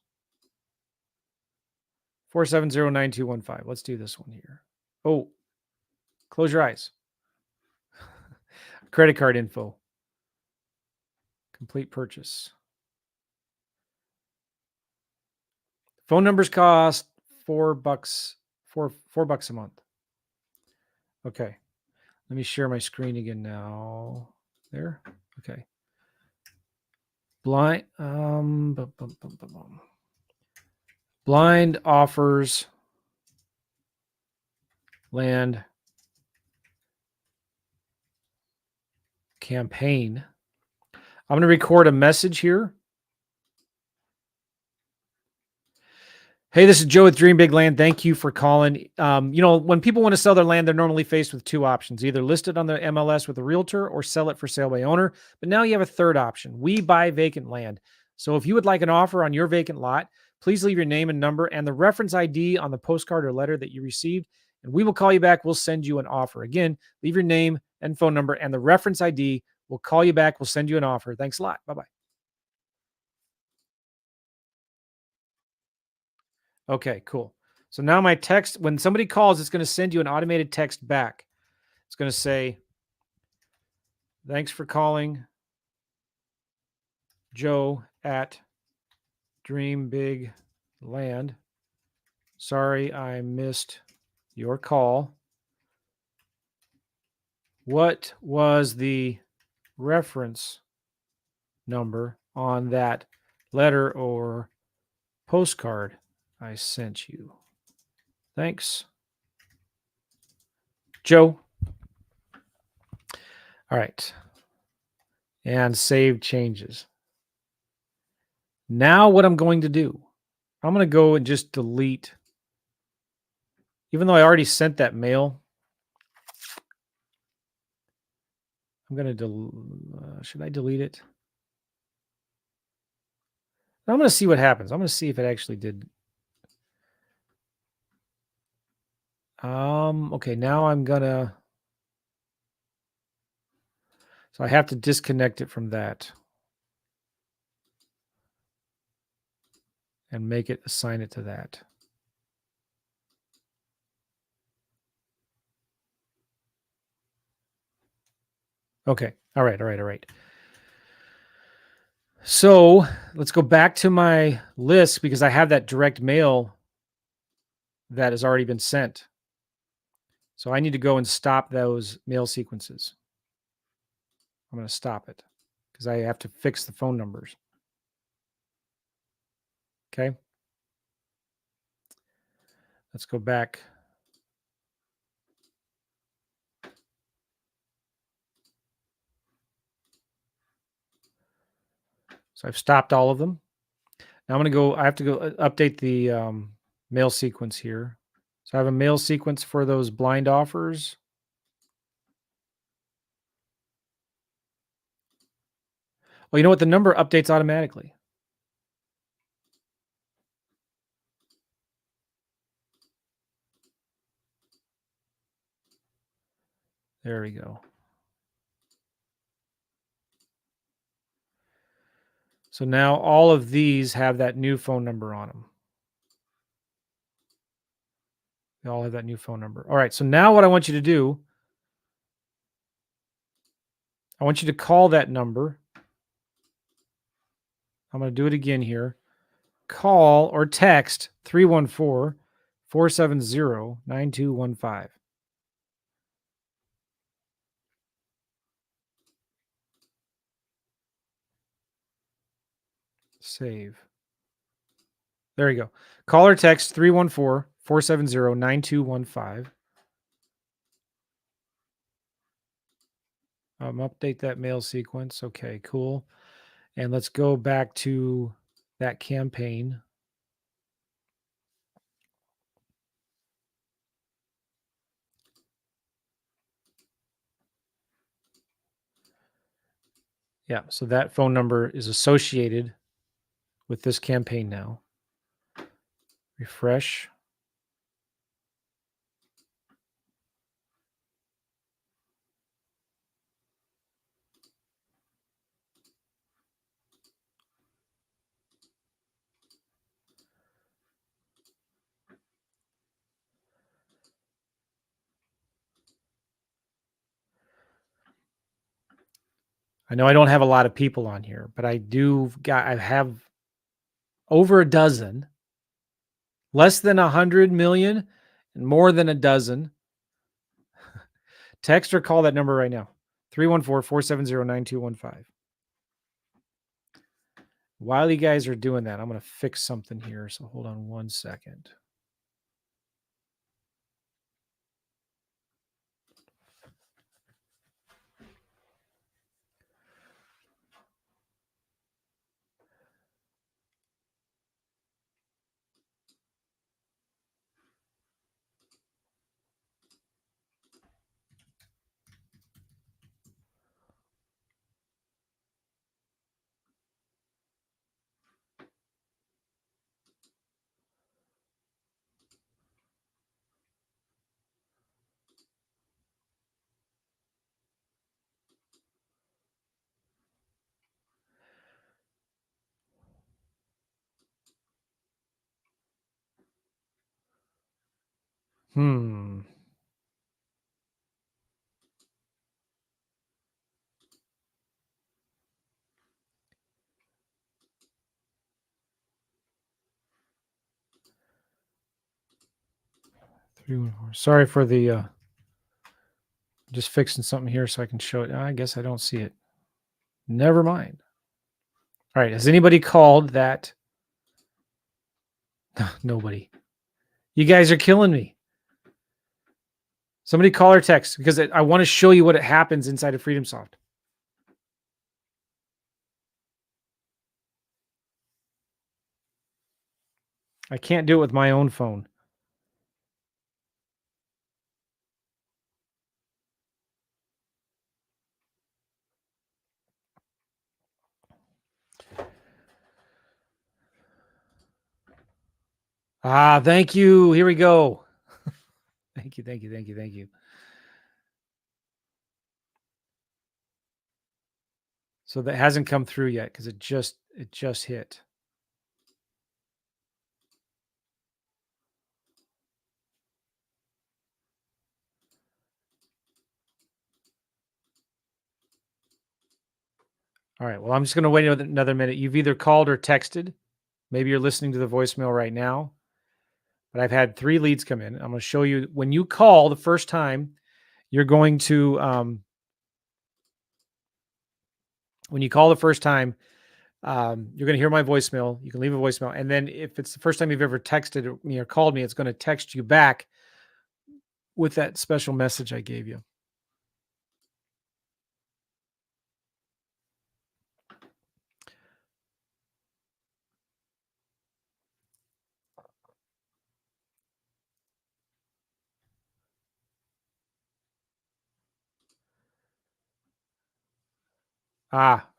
S1: 470-9215. Let's do this one here. Oh, close your eyes. Credit card info. Complete purchase. Phone numbers cost $4 a month. Okay. Let me share my screen again now. There. Okay. Blind offers land campaign. I'm going to record a message here. Hey, this is Joe with Dream Big Land. Thank you for calling. When people want to sell their land, they're normally faced with two options: either list it on the MLS with a realtor or sell it for sale by owner. But now you have a third option. We buy vacant land. So if you would like an offer on your vacant lot, please leave your name and number and the reference ID on the postcard or letter that you received, and we will call you back. We'll send you an offer. Again, leave your name and phone number and the reference ID. We'll call you back. We'll send you an offer. Thanks a lot. Bye-bye. Okay, cool. So now my text, when somebody calls, it's going to send you an automated text back. It's going to say, thanks for calling Joe at Dream Big Land. Sorry, I missed your call. What was the reference number on that letter or postcard I sent you? Thanks, Joe. All right. And save changes. Now what I'm going to do, I'm going to go and just delete, even though I already sent that mail. I'm going to should I delete it? I'm going to see what happens. I'm going to see if it actually did. Okay, now I'm going to, so I have to disconnect it from that and make it, assign it to that. Okay. All right. So let's go back to my list, because I have that direct mail that has already been sent. So I need to go and stop those mail sequences. I'm going to stop it because I have to fix the phone numbers. Okay. Let's go back. So I've stopped all of them. Now I'm going to go, I have to go update the mail sequence here. So I have a mail sequence for those blind offers. Well, you know what? The number updates automatically. There we go. So now all of these have that new phone number on them. They all have that new phone number. All right. So now what I want you to do, I want you to call that number. I'm going to do it again here. call or text 314-470-9215. Save. There you go. Call or text 314-470-9215. Update that mail sequence. Okay, cool. And let's go back to that campaign. Yeah, so that phone number is associated with this campaign now. Refresh. I know I don't have a lot of people on here, but I have over a dozen, less than 100 million, and more than a dozen. Text or call that number right now, 314-470-9215. While you guys are doing that, I'm going to fix something here, so hold on one second. Hmm. Sorry for the just fixing something here so I can show it. I guess I don't see it. Never mind. All right. Has anybody called that? Nobody. You guys are killing me. Somebody call or text because I want to show you what happens inside of Freedomsoft. I can't do it with my own phone. Thank you. Here we go. Thank you. So that hasn't come through yet because it just hit. All right. Well, I'm just going to wait another minute. You've either called or texted. Maybe you're listening to the voicemail right now. But I've had 3 leads come in. I'm going to show you when you call the first time, you're going to when you call the first time, you're going to hear my voicemail. You can leave a voicemail. And then if it's the first time you've ever texted me or called me, it's going to text you back with that special message I gave you.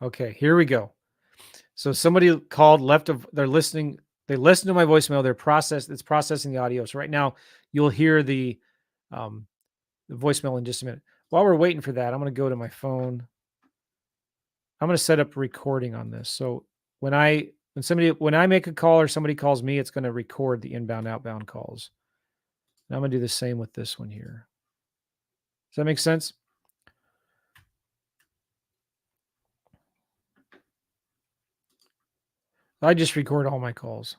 S1: Okay. Here we go. So somebody called, they're listening. They listen to my voicemail. It's processing the audio. So right now you'll hear the voicemail in just a minute. While we're waiting for that, I'm going to go to my phone. I'm going to set up recording on this. So when I make a call or somebody calls me, it's going to record the inbound, outbound calls. And I'm going to do the same with this one here. Does that make sense? I just record all my calls.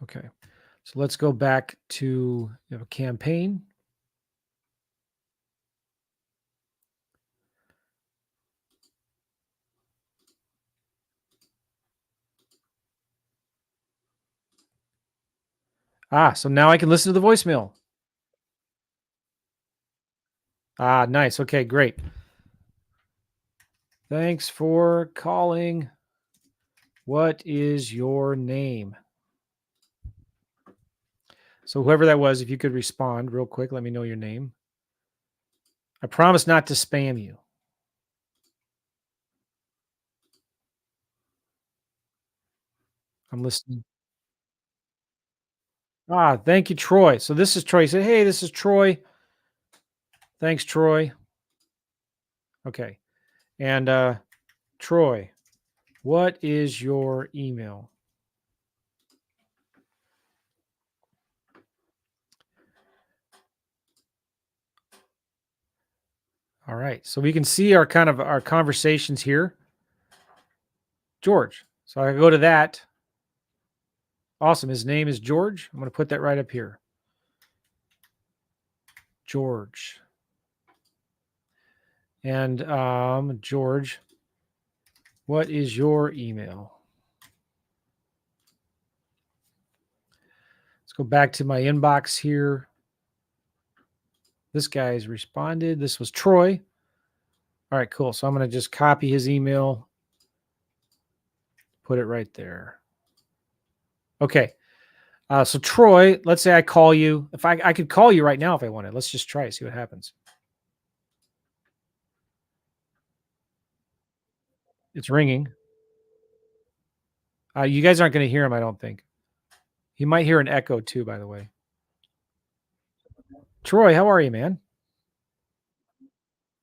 S1: Okay. So let's go back to a campaign. So now I can listen to the voicemail. Nice. Okay, great. Thanks for calling. What is your name? So whoever that was, if you could respond real quick, let me know your name. I promise not to spam you. I'm listening. Thank you, Troy. So this is Troy. He said, hey, this is Troy. Thanks, Troy. Okay. And Troy, what is your email? All right. So we can see our kind of our conversations here. George. So I go to that. Awesome. His name is George. I'm going to put that right up here. George. And George, what is your email? Let's go back to my inbox here. This guy's responded. This was Troy. All right, cool. So I'm going to just copy his email, put it right there. Okay. So Troy, let's say I call you. If I could call you right now if I wanted. Let's just try it, see what happens. It's ringing. You guys aren't going to hear him, I don't think. He might hear an echo too, by the way. Troy, how are you, man?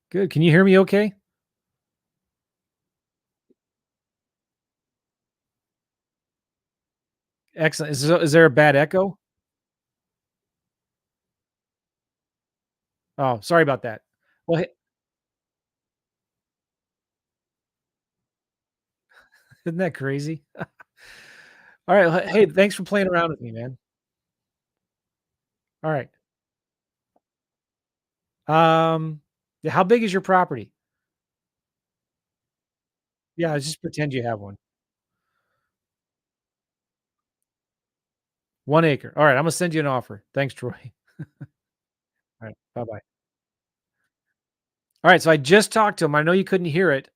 S1: Good. Can you hear me okay? Excellent. Is there a bad echo? Oh, sorry about that. Well, hey, isn't that crazy? All right. Hey, thanks for playing around with me, man. All right. Yeah, how big is your property? Yeah, just pretend you have one. 1 acre. All right, I'm gonna send you an offer. Thanks, Troy. All right, bye-bye. All right, so I just talked to him. I know you couldn't hear it,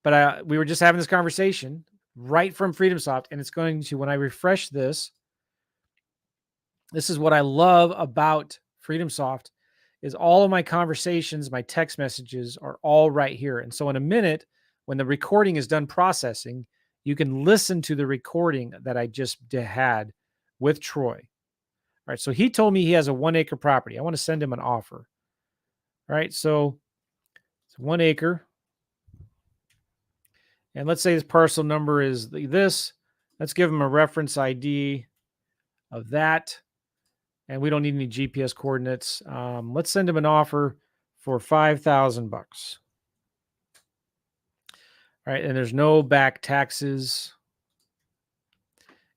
S1: but we were just having this conversation right from Freedomsoft, and it's going to when I refresh this, this is what I love about Freedomsoft is all of my conversations, my text messages are all right here. And so in a minute, when the recording is done processing, you can listen to the recording that I just had with Troy. All right. So he told me he has a 1 acre property. I want to send him an offer. All right. So it's 1 acre. And let's say his parcel number is this. Let's give him a reference ID of that. And we don't need any GPS coordinates. Let's send him an offer for $5,000. All right. And there's no back taxes.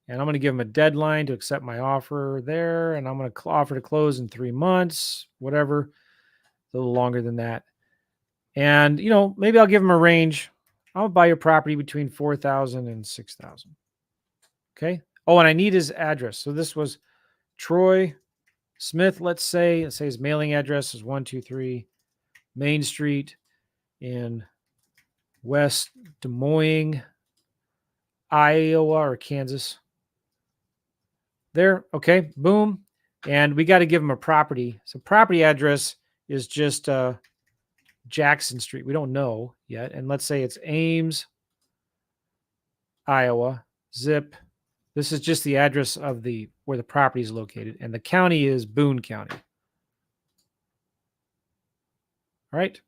S1: And I'm going to give him a deadline to accept my offer there. And I'm going to offer to close in 3 months, whatever, a little longer than that. And, maybe I'll give him a range. I'll buy your property between 4,000 and 6,000. Okay. Oh, and I need his address. So this was Troy Smith, let's say his mailing address is 123 Main Street in West Des Moines, Iowa or Kansas. There. Okay. Boom. And we got to give him a property. So property address is just Jackson Street. We don't know yet. And let's say it's Ames, Iowa, zip. This is just the address of where the property is located. And the county is Boone County. All right.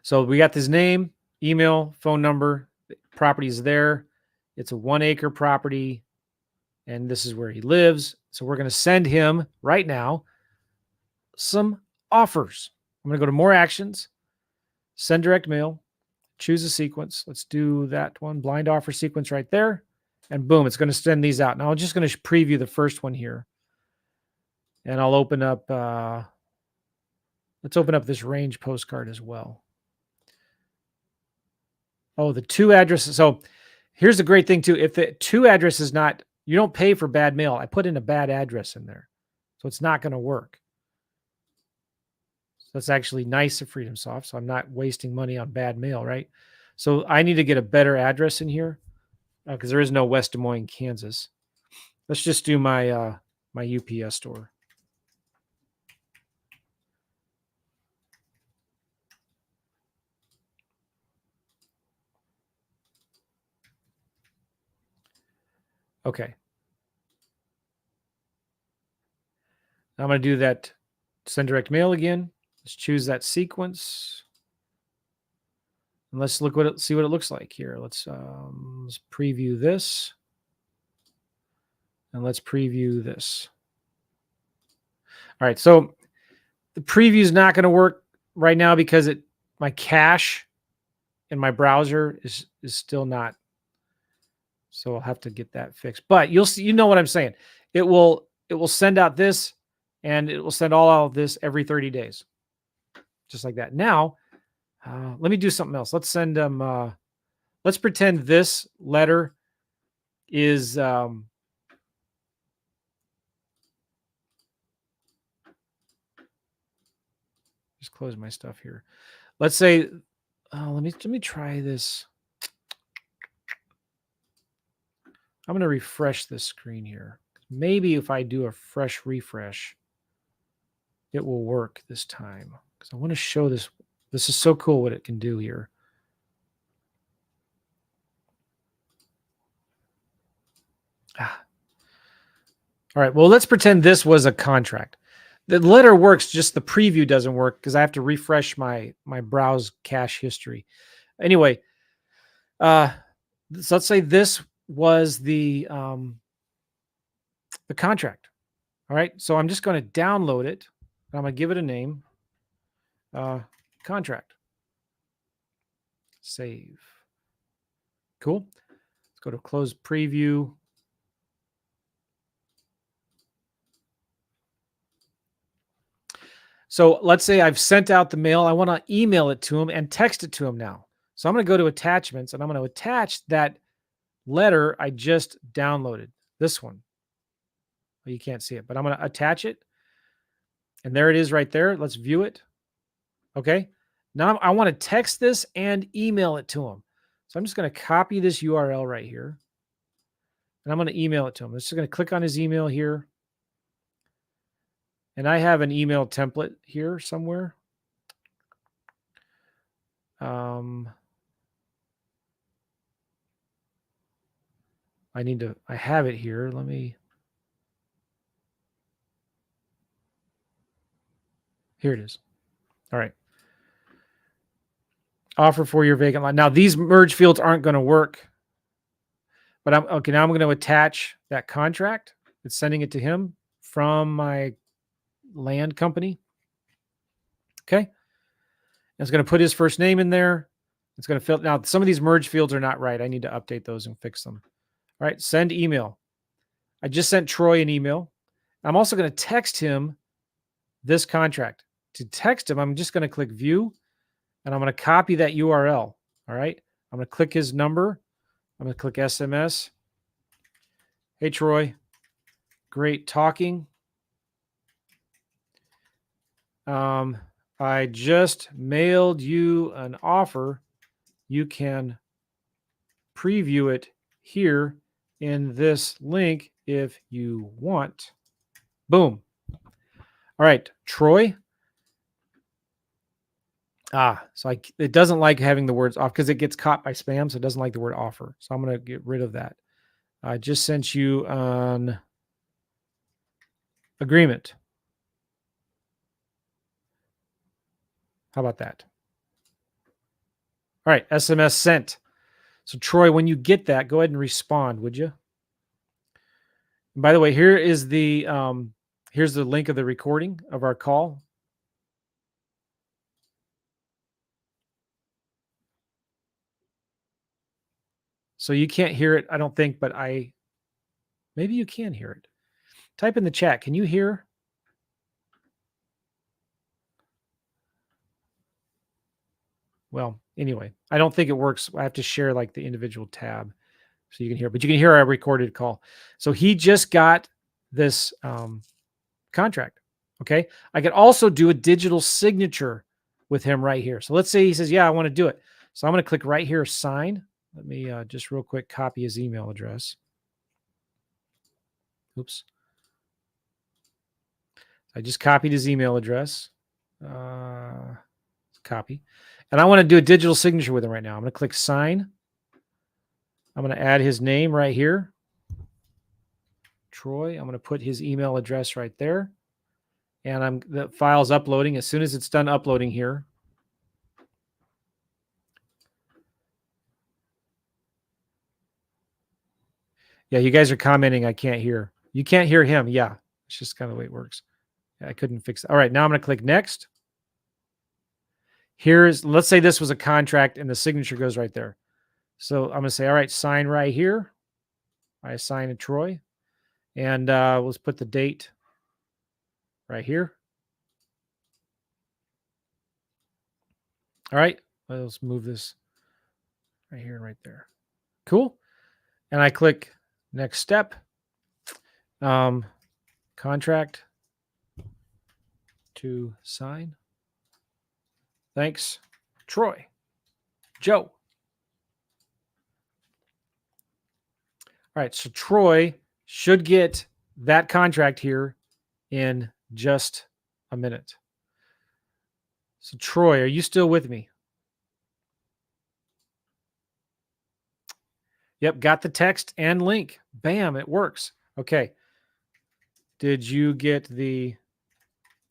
S1: So we got his name, email, phone number, property is there. It's a 1 acre property. and this is where he lives. So we're going to send him right now some offers. I'm going to go to more actions, send direct mail, choose a sequence. Let's do that one, blind offer sequence right there. And boom, it's going to send these out. Now I'm just going to preview the first one here. And I'll open up, let's open up this range postcard as well. Oh, the 2 addresses. So here's the great thing too. If the 2 address is not, you don't pay for bad mail. I put in a bad address in there. So it's not going to work. So that's actually nice of Freedomsoft. So I'm not wasting money on bad mail, right? So I need to get a better address in here because there is no West Des Moines, Kansas. Let's just do my my UPS store. Okay. I'm going to do that send direct mail again. Let's choose that sequence. And let's look see what it looks like here. Let's preview this. And let's preview this. All right. So the preview is not going to work right now because my cache in my browser is still not. So I'll have to get that fixed. But you'll see, you know what I'm saying. It will send out this, and it will send all of this every 30 days. Just like that. Now, let me do something else. Let's send them, let's pretend this letter is, just close my stuff here. Let's say, let me try this. I'm going to refresh this screen here. Maybe if I do a fresh refresh, it will work this time. Because I want to show this. This is so cool what it can do here. All right. Well, let's pretend this was a contract. The letter works, just the preview doesn't work because I have to refresh my browse cache history. Anyway, so let's say this was the contract. All right. So I'm just going to download it. I'm going to give it a name. Contract. Save. Cool. Let's go to close preview. So let's say I've sent out the mail. I want to email it to him and text it to him now. So I'm going to go to attachments and I'm going to attach that letter I just downloaded. This one. Well, you can't see it, but I'm going to attach it. And there it is right there. Let's view it. Okay. Now I want to text this and email it to him. So I'm just going to copy this URL right here. And I'm going to email it to him. I'm just going to click on his email here. And I have an email template here somewhere. I have it here. Here it is. All right. Offer for your vacant lot. Now these merge fields aren't going to work, but now I'm going to attach that contract. It's sending it to him from my land company. Okay. It's going to put his first name in there. It's going to fill. Now, some of these merge fields are not right. I need to update those and fix them. All right. Send email. I just sent Troy an email. I'm also going to text him this contract. To text him, I'm just going to click view and I'm going to copy that URL. All right. I'm going to click his number. I'm going to click SMS. Hey, Troy. Great talking. I just mailed you an offer. You can preview it here in this link if you want. Boom. All right, Troy. So it doesn't like having the words off because it gets caught by spam, so it doesn't like the word offer. So I'm going to get rid of that. I just sent you an agreement. How about that? All right, SMS sent. So Troy, when you get that, go ahead and respond, would you? By the way, here is here's the link of the recording of our call. So you can't hear it, I don't think, but maybe you can hear it. Type in the chat. Can you hear? Well, anyway, I don't think it works. I have to share like the individual tab so you can hear, but you can hear our recorded call. So he just got this contract. Okay. I could also do a digital signature with him right here. So let's say he says, yeah, I want to do it. So I'm going to click right here, sign. Let me just real quick copy his email address. Oops. I just copied his email address. Copy. And I want to do a digital signature with him right now. I'm going to click sign. I'm going to add his name right here. Troy. I'm going to put his email address right there. And the file's uploading. As soon as it's done uploading here, yeah, you guys are commenting. I can't hear. You can't hear him. Yeah, it's just kind of the way it works. Yeah, I couldn't fix it. All right, now I'm going to click next. Let's say this was a contract and the signature goes right there. So I'm going to say, all right, sign right here. I assign to Troy. And let's put the date right here. All right, let's move this right here and right there. Cool. And I click next step. Contract to sign. Thanks, Troy. Joe. All right, so Troy should get that contract here in just a minute. So Troy, are you still with me? Yep, got the text and link. Bam, it works. Okay. Did you get the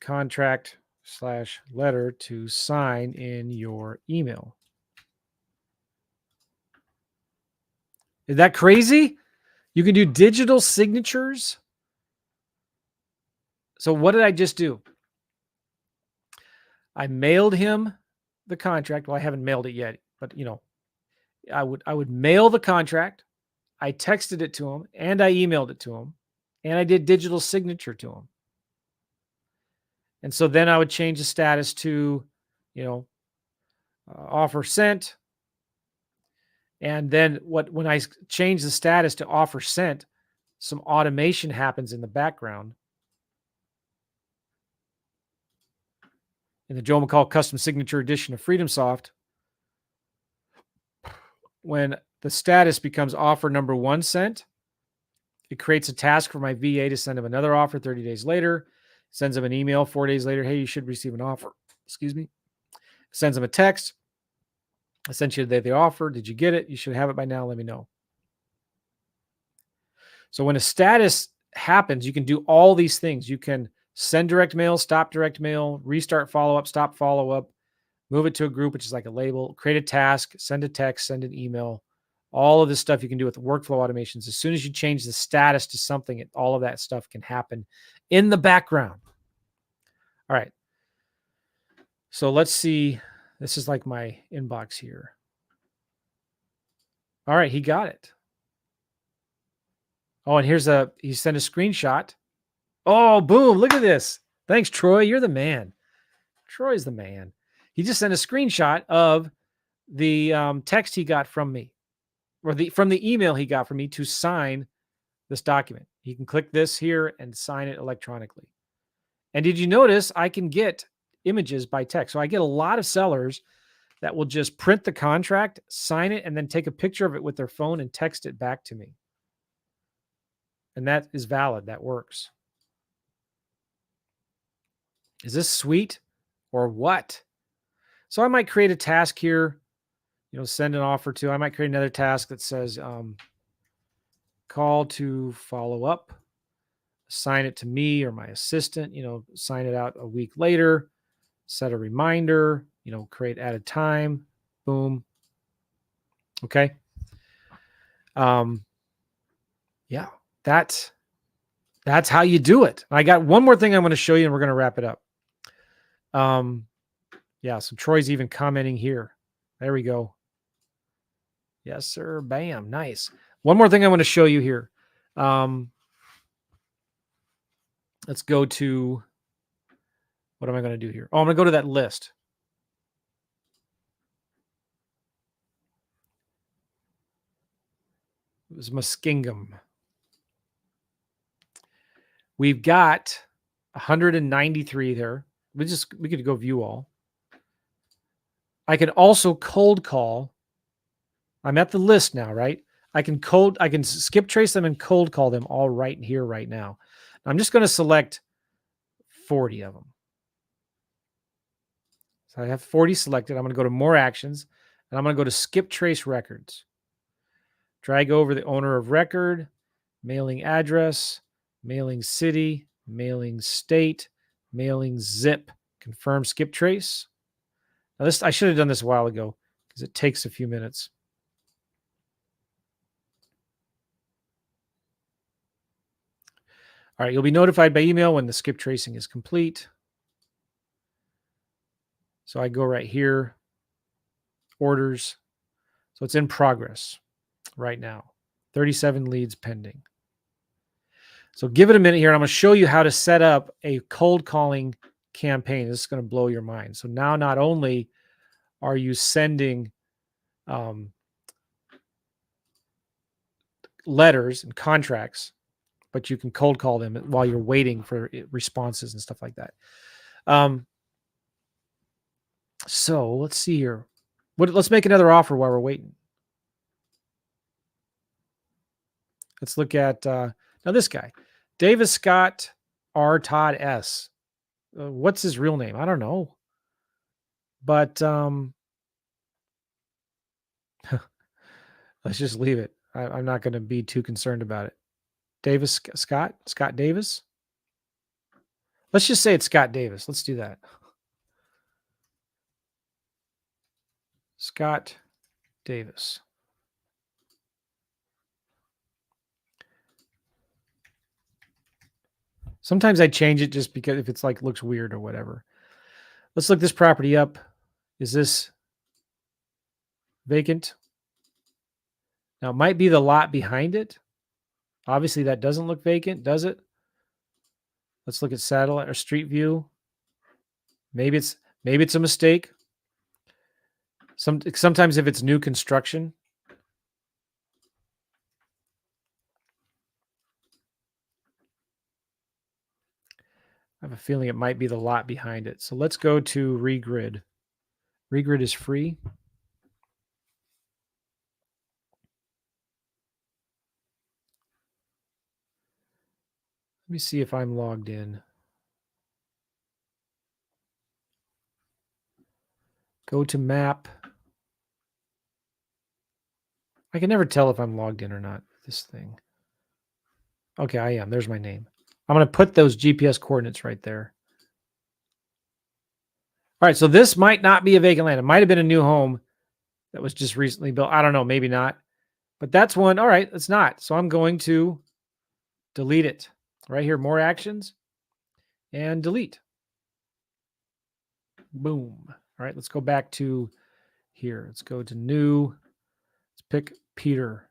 S1: contract/letter to sign in your email? Is that crazy? You can do digital signatures. So what did I just do? I mailed him the contract. Well, I haven't mailed it yet, but I would mail the contract. I texted it to him and I emailed it to him and I did digital signature to him. And so then I would change the status to, offer sent. And then when I change the status to offer sent, some automation happens in the background. In the Joe McCall Custom Signature Edition of Freedomsoft, when the status becomes offer number 1 sent, it creates a task for my VA to send him another offer 30 days later, sends him an email 4 days later, hey, you should receive an offer. Excuse me. Sends him a text. I sent you the offer. Did you get it? You should have it by now. Let me know. So when a status happens, you can do all these things. You can send direct mail, stop direct mail, restart follow-up, stop follow-up, move it to a group, which is like a label, create a task, send a text, send an email. All of this stuff you can do with workflow automations. As soon as you change the status to something, all of that stuff can happen in the background. All right. So let's see. This is like my inbox here. All right, he got it. Oh, and he sent a screenshot. Oh, boom. Look at this. Thanks, Troy. You're the man. Troy's the man. He just sent a screenshot of the text he got from me, or from the email he got from me to sign this document. He can click this here and sign it electronically. And did you notice I can get images by text? So I get a lot of sellers that will just print the contract, sign it, and then take a picture of it with their phone and text it back to me. And that is valid. That works. Is this sweet or what? So I might create a task here, send an offer to. I might create another task that says call to follow up, assign it to me or my assistant, sign it out a week later, set a reminder, create added time, boom. Okay. Yeah, That's how you do it. I got one more thing I'm going to show you, and we're going to wrap it up. Yeah, so Troy's even commenting here. There we go. Yes, sir. Bam. Nice. One more thing I want to show you here. Let's go to, what am I going to do here? Oh, I'm going to go to that list. It was Muskingum. We've got 193 there. We could go view all. I can also cold call. I'm at the list now, right? I can skip trace them and cold call them all right here, right now. I'm just going to select 40 of them. So I have 40 selected. I'm going to go to more actions, and I'm going to go to skip trace records. Drag over the owner of record, mailing address, mailing city, mailing state, mailing zip, confirm skip trace. Now this, I should have done this a while ago because it takes a few minutes. All right, you'll be notified by email when the skip tracing is complete. So I go right here, orders. So it's in progress right now. 37 leads pending. So give it a minute here. And I'm going to show you how to set up a cold calling campaign. This is going to blow your mind. So now not only are you sending letters and contracts, but you can cold call them while you're waiting for responses and stuff like that. So let's see here. Let's make another offer while we're waiting. Let's look at now this guy, Davis Scott R. Todd S. What's his real name? I don't know. But let's just leave it. I'm not going to be too concerned about it. Davis Scott Davis. Let's just say it's Scott Davis. Let's do that. Scott Davis. Sometimes I change it just because if it's like looks weird or whatever. Let's look this property up. Is this vacant? Now it might be the lot behind it. Obviously that doesn't look vacant, does it? Let's look at satellite or street view. Maybe it's a mistake. Sometimes if it's new construction. I have a feeling it might be the lot behind it. So let's go to regrid. Regrid is free. Let me see if I'm logged in. Go to map. I can never tell if I'm logged in or not with this thing. Okay, I am. There's my name. I'm going to put those GPS coordinates right there. All right, so this might not be a vacant land. It might have been a new home that was just recently built. I don't know, maybe not. But that's one. All right, it's not. So I'm going to delete it. Right here, more actions, and delete. Boom. All right, let's go back to here. Let's go to new. Let's pick Peter.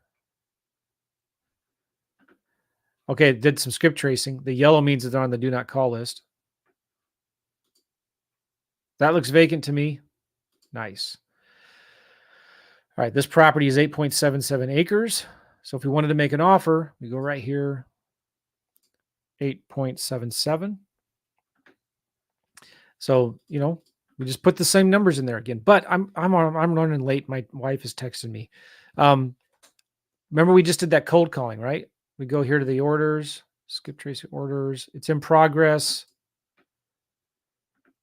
S1: Okay, it did some script tracing. The yellow means that they're on the do not call list. That looks vacant to me. Nice. All right, this property is 8.77 acres. So if we wanted to make an offer, we go right here, 8.77. So, you know, we just put the same numbers in there again. But I'm running late. My wife is texting me. Remember we just did that cold calling, right? We go here to the orders, skip tracing orders. It's in progress.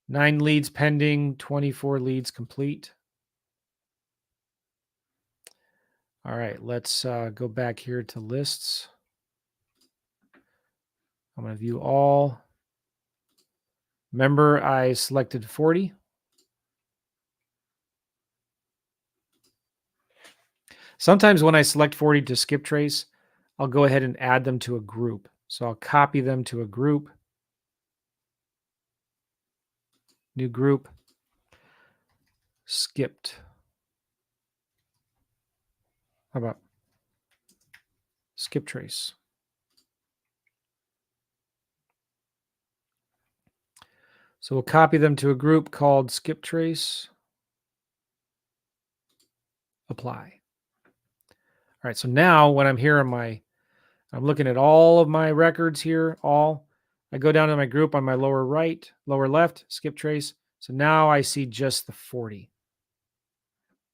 S1: 9 leads pending, 24 leads complete. All right, let's go back here to lists. I'm going to view all. Remember, I selected 40. Sometimes when I select 40 to skip trace, I'll go ahead and add them to a group. So I'll copy them to a group. New group. Skipped. How about skip trace? So we'll copy them to a group called skip trace. Apply. All right, so now when I'm here I'm looking at all of my records here, I go down to my group on my lower left, skip trace. So now I see just the 40.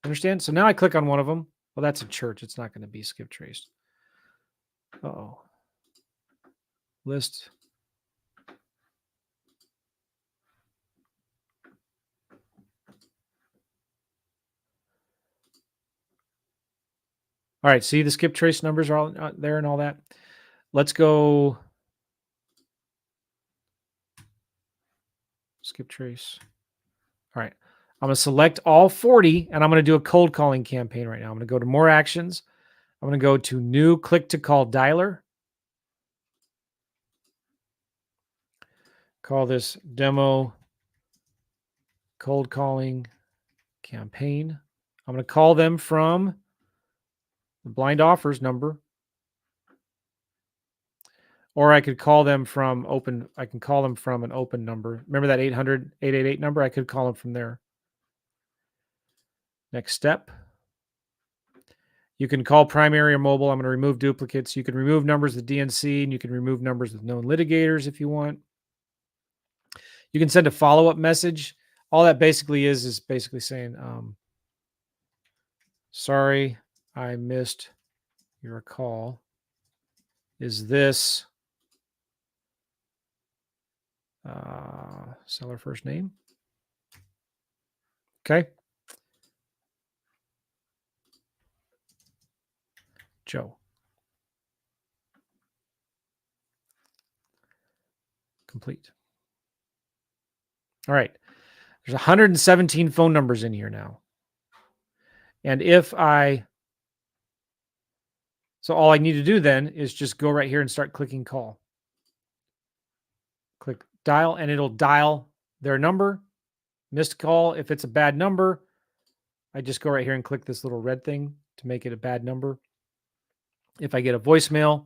S1: Understand? So now I click on one of them. Well, that's a church. It's not going to be skip traced. Uh-oh. List. All right, see the skip trace numbers are all there and all that. Let's go skip trace. All right, I'm going to select all 40 and I'm going to do a cold calling campaign right now. I'm going to go to more actions. I'm going to go to new click to call dialer. Call this demo cold calling campaign. I'm going to call them from the blind offers number. Or I could call them from open. I can call them from an open number. Remember that 800-888 number? I could call them from there. Next step. You can call primary or mobile. I'm going to remove duplicates. You can remove numbers with DNC, and you can remove numbers with known litigators if you want. You can send a follow-up message. All that basically is basically saying, sorry, I missed your call. Is this seller first name? Okay. Joe. Complete. All right. There's 117 phone numbers in here now. And so all I need to do then is just go right here and start clicking call. Click dial and it'll dial their number. Missed call. If it's a bad number, I just go right here and click this little red thing to make it a bad number. If I get a voicemail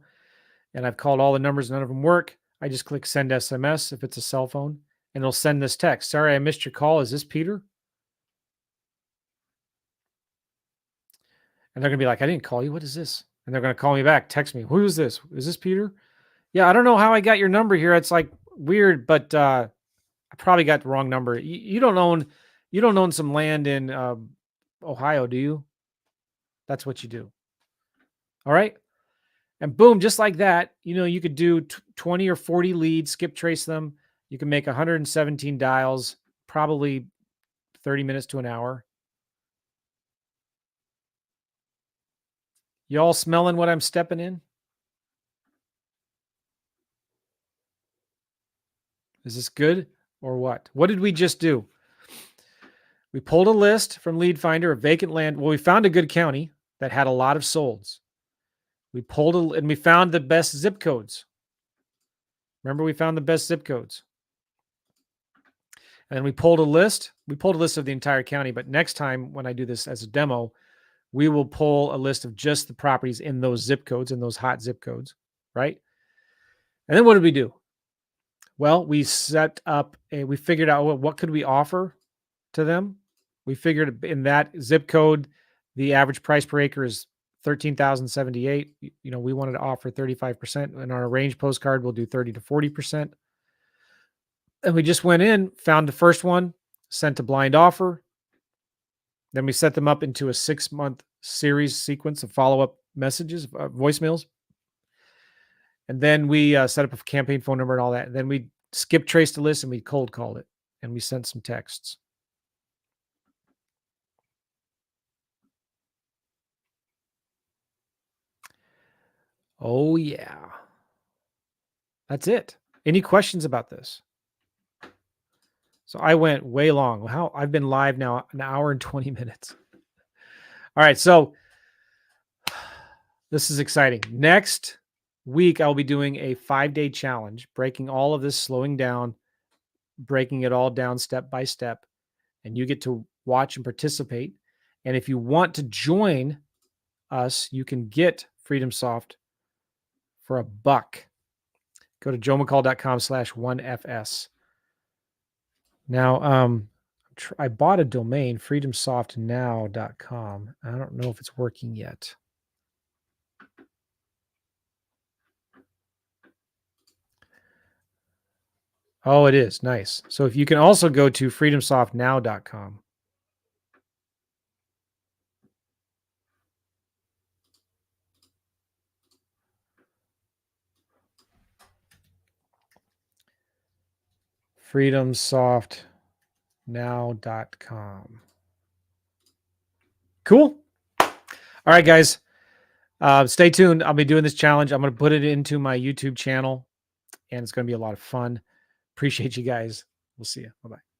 S1: and I've called all the numbers, none of them work, I just click send SMS if it's a cell phone, and it'll send this text. Sorry, I missed your call. Is this Peter? And they're going to be like, I didn't call you. What is this? And they're going to call me back, text me. Who is this? Is this Peter? Yeah, I don't know how I got your number here. It's like weird, but I probably got the wrong number. You don't own some land in Ohio, do you? That's what you do. All right. And boom, just like that, you could do 20 or 40 leads, skip trace them. You can make 117 dials, probably 30 minutes to an hour. You all smelling what I'm stepping in? Is this good or what? What did we just do? We pulled a list from Lead Finder of vacant land. Well, we found a good county that had a lot of solds. We pulled and we found the best zip codes. Remember, we found the best zip codes. And then we pulled a list. We pulled a list of the entire county. But next time when I do this as a demo, we will pull a list of just the properties in those zip codes, in those hot zip codes, right? And then what did we do? Well, we we figured out what could we offer to them. We figured in that zip code, the average price per acre is $13,078. We wanted to offer 35%. And on a range postcard, we'll do 30 to 40%. And we just went in, found the first one, sent a blind offer. Then we set them up into a 6-month series sequence of follow-up messages, voicemails. And then we set up a campaign phone number and all that. And then we skip traced the list and we cold called it. And we sent some texts. Oh, yeah. That's it. Any questions about this? So I went way long. I've been live now an hour and 20 minutes. All right. So this is exciting. Next week, I'll be doing a 5-day challenge, breaking all of this, slowing down, breaking it all down step by step. And you get to watch and participate. And if you want to join us, you can get Freedomsoft for $1. Go to joemccall.com/1FS. Now, I bought a domain, freedomsoftnow.com. I don't know if it's working yet. Oh, it is. Nice. So if you can also go to freedomsoftnow.com. freedomsoftnow.com. Cool. All right, guys. Stay tuned. I'll be doing this challenge. I'm going to put it into my YouTube channel, and it's going to be a lot of fun. Appreciate you guys. We'll see you. Bye-bye.